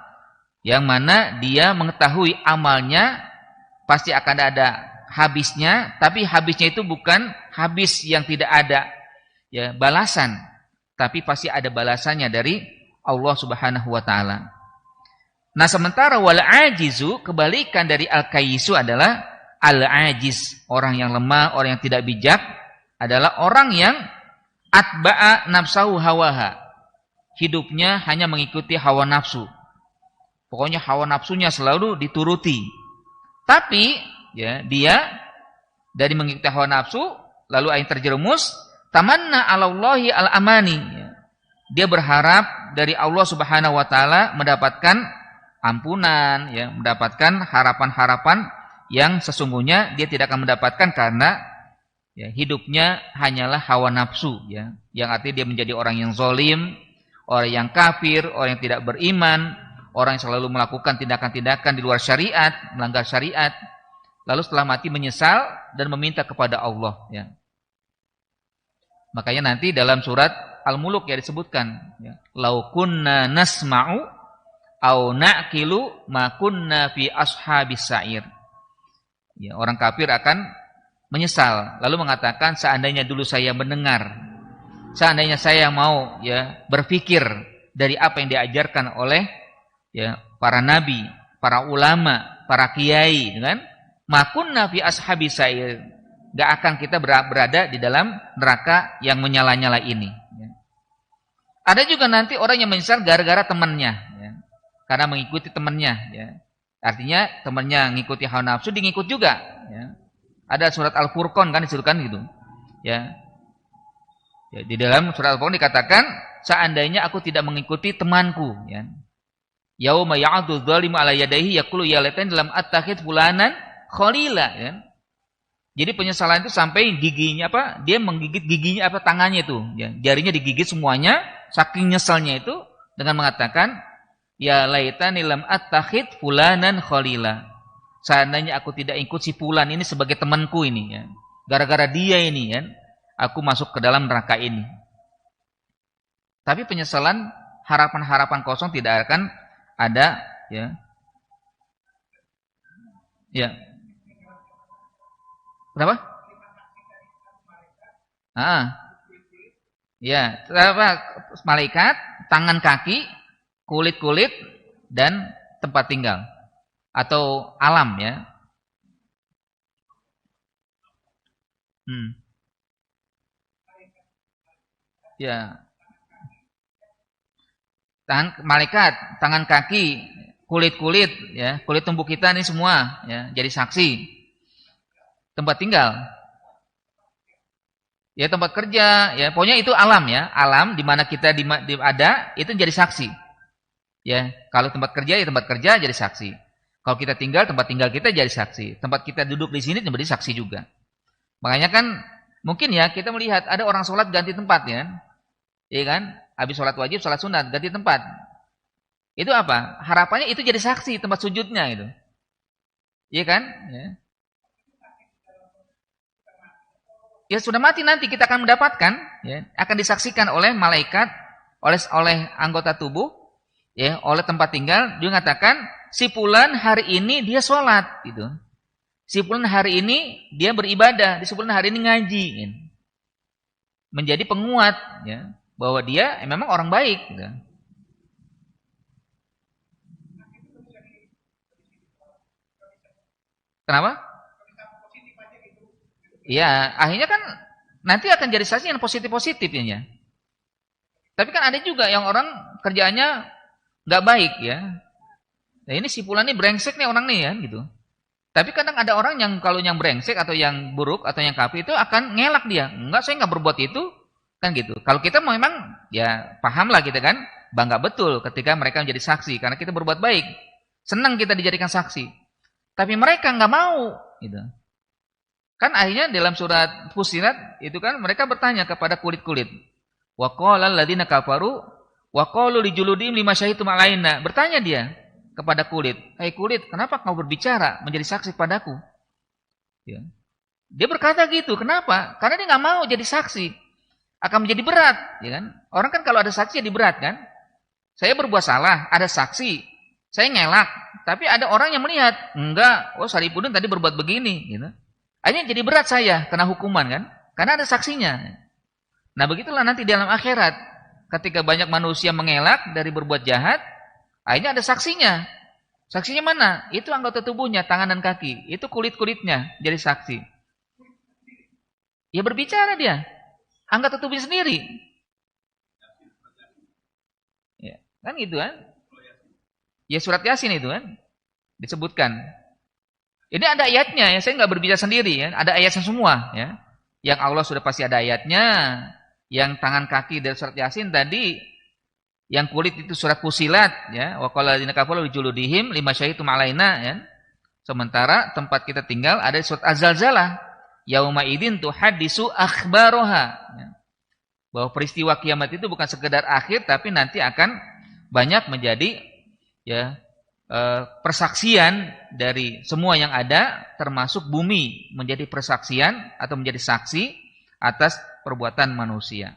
yang mana dia mengetahui amalnya pasti akan ada habisnya, tapi habisnya itu bukan habis yang tidak ada ya balasan, tapi pasti ada balasannya dari Allah Subhanahu wa taala. Nah, sementara wal ajizu, kebalikan dari al-kayyisu adalah al-ajiz, orang yang lemah, orang yang tidak bijak, adalah orang yang atba'a nafsahu hawaha. Hidupnya hanya mengikuti hawa nafsu. Pokoknya hawa nafsunya selalu dituruti. Tapi ya dia dari mengikuti hawa nafsu lalu akhirnya terjerumus tamanna 'alallahi al-amani. Dia berharap dari Allah Subhanahu wa taala mendapatkan ampunan ya, mendapatkan harapan-harapan yang sesungguhnya dia tidak akan mendapatkan karena ya, hidupnya hanyalah hawa nafsu ya, yang artinya dia menjadi orang yang zalim, orang yang kafir, orang yang tidak beriman, orang yang selalu melakukan tindakan-tindakan di luar syariat, melanggar syariat, lalu setelah mati menyesal dan meminta kepada Allah ya. Makanya nanti dalam surat Al-Muluk ya disebutkan ya, lau kunna nasma'u au na'qilu ma kunna fi ashabis sa'ir. Ya, orang kafir akan menyesal lalu mengatakan seandainya dulu saya mendengar, seandainya saya mau ya berpikir dari apa yang diajarkan oleh ya para nabi, para ulama, para kiai, kan? Ma kunna fi ashabis sa'ir. Gak akan kita berada di dalam neraka yang menyala-nyala ini. Ya. Ada juga nanti orang yang menyesal gara-gara temannya, ya. Karena mengikuti temannya. Ya. Artinya temannya ngikuti hawa nafsu, diikut juga. Ya. Ada surat Al-Furqan kan disebutkan gitu. Ya. Ya, di dalam surat Al-Furqan dikatakan, seandainya aku tidak mengikuti temanku. Ya. Yauma ya'adzu dzalimu ala yadayhi yaqulu ya laitani lam attakhidh fulanan khalila. Ya. Jadi penyesalan itu sampai giginya dia menggigit giginya tangannya itu, ya, jarinya digigit semuanya, saking nyesalnya itu dengan mengatakan, ya laitani lam attakhid fulanan khalila. Seandainya aku tidak ikut si fulan ini sebagai temanku ini, ya. Gara-gara dia ini, ya, aku masuk ke dalam neraka ini. Tapi penyesalan, harapan-harapan kosong tidak akan ada, ya. Ya. Berapa? Ya, malaikat, tangan kaki, kulit-kulit dan tempat tinggal atau alam, ya. Ya. Malaikat, tangan kaki, kulit-kulit, ya, kulit tubuh kita ini semua, ya, jadi saksi. Tempat tinggal, ya, tempat kerja, ya, pokoknya itu alam, ya, alam di mana kita ada itu jadi saksi, ya. Kalau tempat kerja, ya tempat kerja jadi saksi. Kalau kita tinggal, tempat tinggal kita jadi saksi. Tempat kita duduk di sini menjadi saksi juga. Makanya kan mungkin, ya, kita melihat ada orang sholat ganti tempat, ya, iya kan? Habis sholat wajib, sholat sunat ganti tempat. Itu apa? Harapannya itu jadi saksi tempat sujudnya itu, iya kan? Ya. Ya sudah mati nanti kita akan mendapatkan, ya, akan disaksikan oleh malaikat, oleh anggota tubuh, ya, oleh tempat tinggal. Dia mengatakan si fulan hari ini dia sholat, gitu. Si fulan hari ini dia beribadah, si fulan hari ini ngaji, gitu. Menjadi penguat, ya, bahwa dia memang orang baik, gitu. Kenapa? Ya, akhirnya kan nanti akan jadi saksi yang positif-positif, ya. Tapi kan ada juga yang orang kerjaannya nggak baik, ya. Nah ini si fulan ini brengsek nih orang nih, ya, gitu. Tapi kadang ada orang yang kalau yang brengsek atau yang buruk atau yang kafir itu akan ngelak dia. Enggak, saya nggak berbuat itu, kan gitu. Kalau kita memang, ya, pahamlah kita kan, bangga betul ketika mereka menjadi saksi karena kita berbuat baik. Senang kita dijadikan saksi. Tapi mereka nggak mau, gitu. Kan akhirnya dalam surat Fussilat itu kan mereka bertanya kepada kulit-kulit. Wa qala alladziina kafaru wa qalu li juludihim lima syahidtum alaina. Bertanya dia kepada kulit, "Hai kulit, kenapa kau berbicara menjadi saksi padaku?" Ya. Dia berkata gitu, kenapa? Karena dia nggak mau jadi saksi. Akan menjadi berat, ya kan? Orang kan kalau ada saksi jadi berat, kan? Saya berbuat salah, ada saksi. Saya ngelak, tapi ada orang yang melihat, enggak, oh Saripudin tadi berbuat begini, gitu. Akhirnya jadi berat saya kena hukuman, kan? Karena ada saksinya. Nah begitulah nanti dalam akhirat. Ketika banyak manusia mengelak dari berbuat jahat, akhirnya ada saksinya. Saksinya mana? Itu anggota tubuhnya, tangan dan kaki. Itu kulit-kulitnya jadi saksi. Ya berbicara dia. Anggota tubuhnya sendiri. Ya, kan gitu kan? Ya surat Yasin itu kan disebutkan. Ini ada ayatnya, ya. Saya nggak berbicara sendiri, ya. Ada ayatnya semua, ya. Yang Allah sudah pasti ada ayatnya. Yang tangan kaki dari surat Yasin tadi, yang kulit itu surat Fussilat, ya. Wa qala alladziina kafaru li juludihim lima syahidtum alaina, ya. Sementara tempat kita tinggal ada di surat Az-Zalzalah. Yauma idzin tuhaddisu akhbaroha, ya. Bahwa peristiwa kiamat itu bukan sekedar akhir, tapi nanti akan banyak menjadi, ya, persaksian dari semua yang ada, termasuk bumi menjadi persaksian atau menjadi saksi atas perbuatan manusia.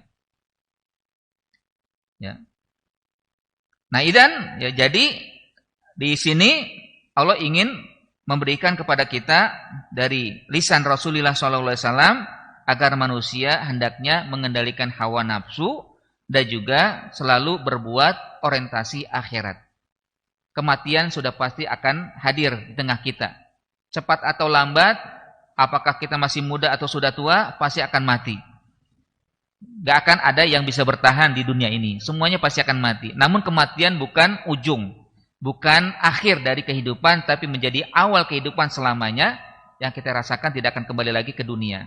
Ya. Nah, idan, ya, jadi di sini Allah ingin memberikan kepada kita dari lisan Rasulullah SAW agar manusia hendaknya mengendalikan hawa nafsu dan juga selalu berbuat orientasi akhirat. Kematian sudah pasti akan hadir di tengah kita. Cepat atau lambat, apakah kita masih muda atau sudah tua, pasti akan mati. Gak akan ada yang bisa bertahan di dunia ini. Semuanya pasti akan mati. Namun kematian bukan ujung, bukan akhir dari kehidupan, tapi menjadi awal kehidupan selamanya yang kita rasakan tidak akan kembali lagi ke dunia.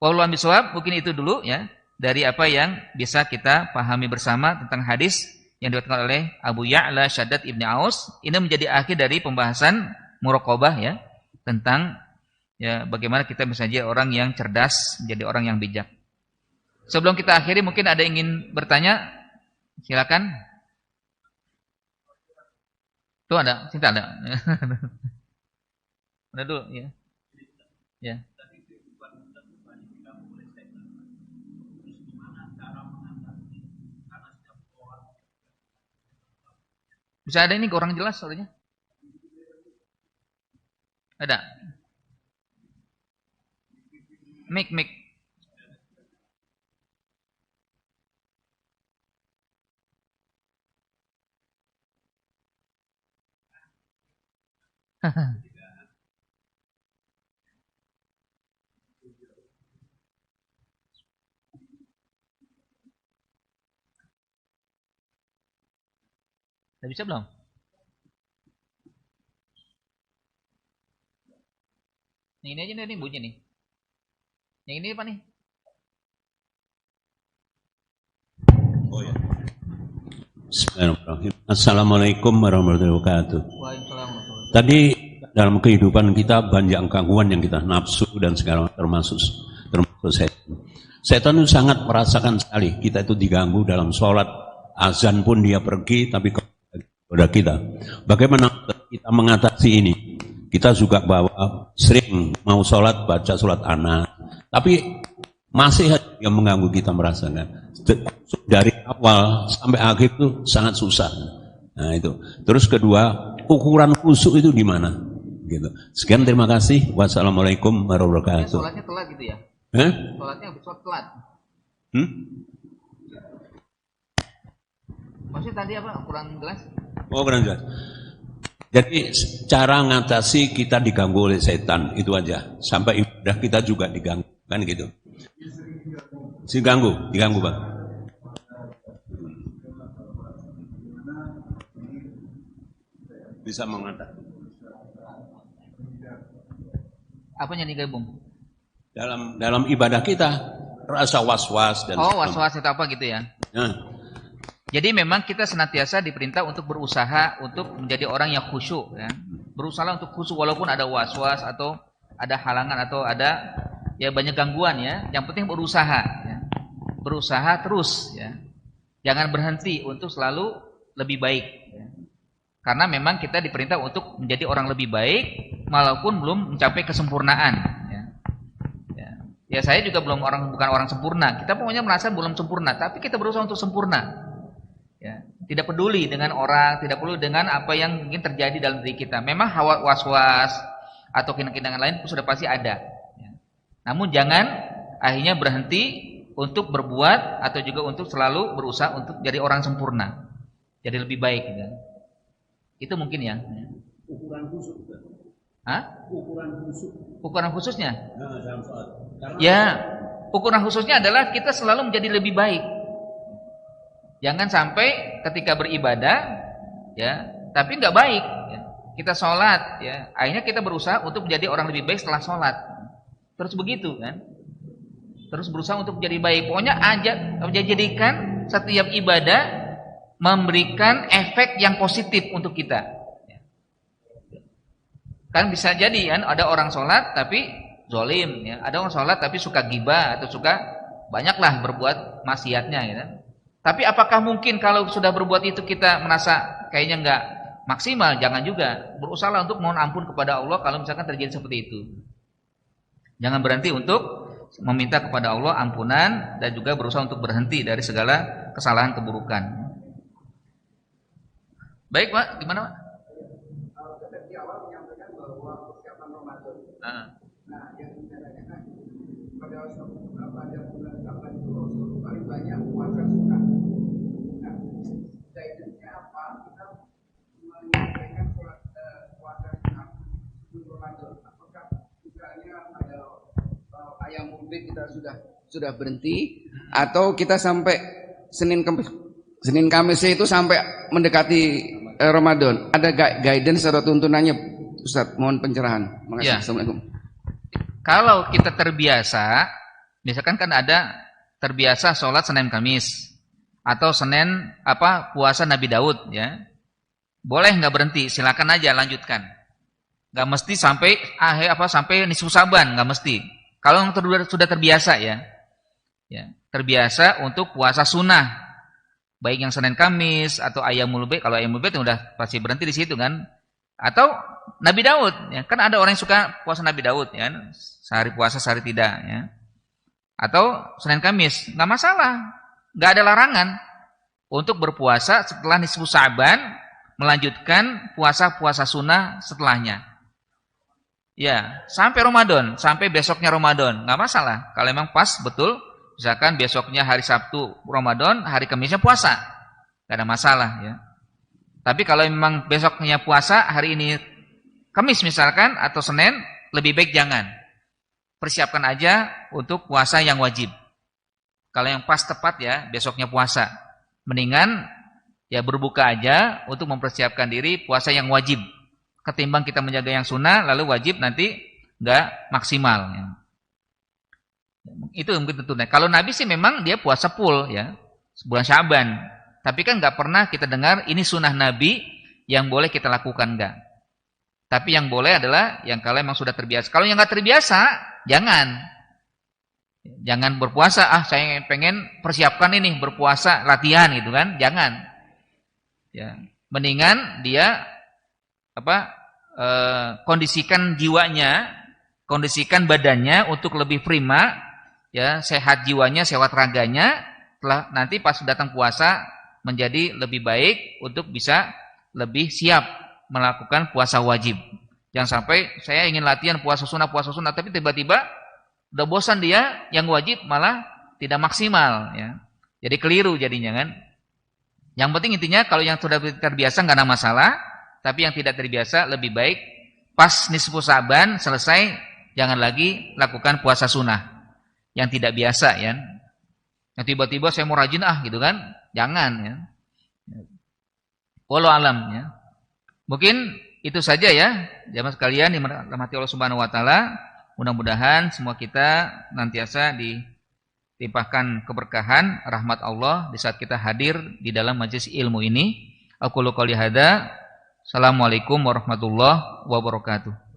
Wallahu a'lam bishawab, mungkin itu dulu, ya, dari apa yang bisa kita pahami bersama tentang hadis yang diriwayatkan oleh Abu Ya'la Shaddad Ibn Aus. Ini menjadi akhir dari pembahasan muraqabah, ya, tentang, Ya, bagaimana kita bisa jadi orang yang cerdas, menjadi orang yang bijak. Sebelum kita akhiri, mungkin ada yang ingin bertanya? Silakan. Tuh ada, cinta ada. Ada dulu, ya. Ya. Bisa ada ini orang jelas soalnya? Ada. Mik. Udah bisa belum? Yang ini aja nih bunyi nih. Yang ini apa nih? Oh ya. Bismillahirrahmanirrahim. Assalamualaikum warahmatullahi wabarakatuh. Waalaikumsalam. Tadi dalam kehidupan kita banyak gangguan yang kita nafsu dan segala termasuk setan. Setan itu sangat merasakan sekali kita itu diganggu dalam sholat, azan pun dia pergi tapi kepada kita. Bagaimana kita mengatasi ini? Kita juga bahwa sering mau sholat baca sholat anak, tapi masih yang mengganggu kita merasakan. Dari awal sampai akhir itu sangat susah. Nah itu. Terus kedua, ukuran khusyuk itu di mana? Gitu. Sekian, terima kasih. Wassalamualaikum warahmatullahi wabarakatuh. Sholatnya telat gitu ya? Sholatnya telat. Maksudnya tadi apa? Kurang jelas? Oh, kurang jelas. Jadi cara ngatasi kita diganggu oleh setan itu aja. Sampai ibadah kita juga diganggu, kan gitu. Diganggu Bang. Bisa mengatasi. Apanya digabung? Dalam ibadah kita rasa was-was dan was-was itu apa gitu ya? Nah. Jadi memang kita senantiasa diperintah untuk berusaha untuk menjadi orang yang khusyuk, ya. Berusaha untuk khusyuk walaupun ada was-was atau ada halangan atau ada ya banyak gangguan ya. Yang penting berusaha, ya. Berusaha terus, ya. Jangan berhenti untuk selalu lebih baik. Ya. Karena memang kita diperintah untuk menjadi orang lebih baik walaupun belum mencapai kesempurnaan. Ya saya juga bukan orang sempurna. Kita pokoknya merasa belum sempurna, tapi kita berusaha untuk sempurna. Ya, tidak peduli dengan orang, tidak peduli dengan apa yang mungkin terjadi dalam diri kita. Memang hawa was-was atau kinang-kinangan lain sudah pasti ada. Ya. Namun jangan akhirnya berhenti untuk berbuat atau juga untuk selalu berusaha untuk jadi orang sempurna, jadi lebih baik. Ya. Itu mungkin ya. Ukuran khusus. Ukuran khususnya? Ya, ukuran khususnya adalah kita selalu menjadi lebih baik. Jangan sampai ketika beribadah, ya, tapi nggak baik. Ya. Kita sholat, ya, akhirnya kita berusaha untuk menjadi orang lebih baik setelah sholat. Terus begitu kan? Terus berusaha untuk menjadi baik. Pokoknya jadikan setiap ibadah memberikan efek yang positif untuk kita. Kan bisa jadi kan ada orang sholat tapi zolim, ya. Ada orang sholat tapi suka gibah atau suka banyaklah berbuat maksiatnya, gitu. Tapi apakah mungkin kalau sudah berbuat itu kita merasa kayaknya enggak maksimal? Jangan juga. Berusaha untuk mohon ampun kepada Allah kalau misalkan terjadi seperti itu. Jangan berhenti untuk meminta kepada Allah ampunan dan juga berusaha untuk berhenti dari segala kesalahan keburukan. Baik Pak, gimana Pak? Di awal menyampaikan bahwa persiapan Ramadan. Nah, yang ditanyakan pada bulan Syaban itu Rasul paling banyak puasa sunnah. Nah, guidance-nya apa? Kita menyampaikan puasa sunnah untuk Ramadan. Apakah misalnya ada ayam mumpit kita sudah berhenti, atau kita sampai Senin Kamis itu sampai mendekati Ramadan? Ada guidance atau tuntunannya, Ustaz? Mohon pencerahan. Makasih. Ya. Assalamualaikum. Kalau kita terbiasa, misalkan kan ada terbiasa sholat Senin Kamis atau Senin puasa Nabi Daud, ya, boleh nggak berhenti? Silakan aja lanjutkan. Nggak mesti sampai sampai nisfu Sa'ban, nggak mesti. Kalau sudah terbiasa ya, terbiasa untuk puasa sunnah, baik yang Senin Kamis atau Ayyamul Bid. Kalau Ayyamul Bid udah pasti berhenti di situ kan. Atau Nabi Daud, ya kan ada orang yang suka puasa Nabi Daud, ya, sehari puasa sehari tidak, ya. Atau Senin Kamis, nggak masalah, nggak ada larangan untuk berpuasa setelah nisfu Sa'ban, melanjutkan puasa-puasa sunnah setelahnya. Ya, sampai Ramadan, sampai besoknya Ramadan, nggak masalah. Kalau memang pas betul, misalkan besoknya hari Sabtu Ramadan, hari Kamisnya puasa, nggak ada masalah ya. Tapi kalau memang besoknya puasa, hari ini Kamis misalkan atau Senin, lebih baik jangan. Persiapkan aja untuk puasa yang wajib. Kalau yang pas tepat ya, besoknya puasa. Mendingan ya berbuka aja untuk mempersiapkan diri puasa yang wajib. Ketimbang kita menjaga yang sunnah, lalu wajib nanti nggak maksimal. Ya. Itu mungkin tentunya. Kalau Nabi sih memang dia puasa full ya, bulan Sya'ban. Tapi kan nggak pernah kita dengar ini sunnah Nabi yang boleh kita lakukan nggak. Tapi yang boleh adalah yang kalau memang sudah terbiasa. Kalau yang nggak terbiasa, jangan berpuasa. Saya pengen persiapkan ini berpuasa latihan gitu kan, jangan. Ya, mendingan dia kondisikan jiwanya, kondisikan badannya untuk lebih prima, ya sehat jiwanya, sehat raganya. Setelah nanti pas datang puasa menjadi lebih baik untuk bisa lebih siap melakukan puasa wajib. Jangan sampai saya ingin latihan puasa sunnah, tapi tiba-tiba udah bosan dia yang wajib malah tidak maksimal. Ya. Jadi keliru jadinya kan. Yang penting intinya kalau yang sudah terbiasa nggak ada masalah. Tapi yang tidak terbiasa lebih baik pas nisfu Sa'ban selesai jangan lagi lakukan puasa sunnah yang tidak biasa ya. Yang tiba-tiba saya mau rajin gitu kan, jangan ya. Wallahu alam ya. Mungkin itu saja ya, jamaah sekalian dirahmati Allah Subhanahu wa taala. Mudah-mudahan semua kita nantiasa ditimpahkan keberkahan rahmat Allah di saat kita hadir di dalam majelis ilmu ini. Aku qouli hadza. Assalamualaikum warahmatullahi wabarakatuh.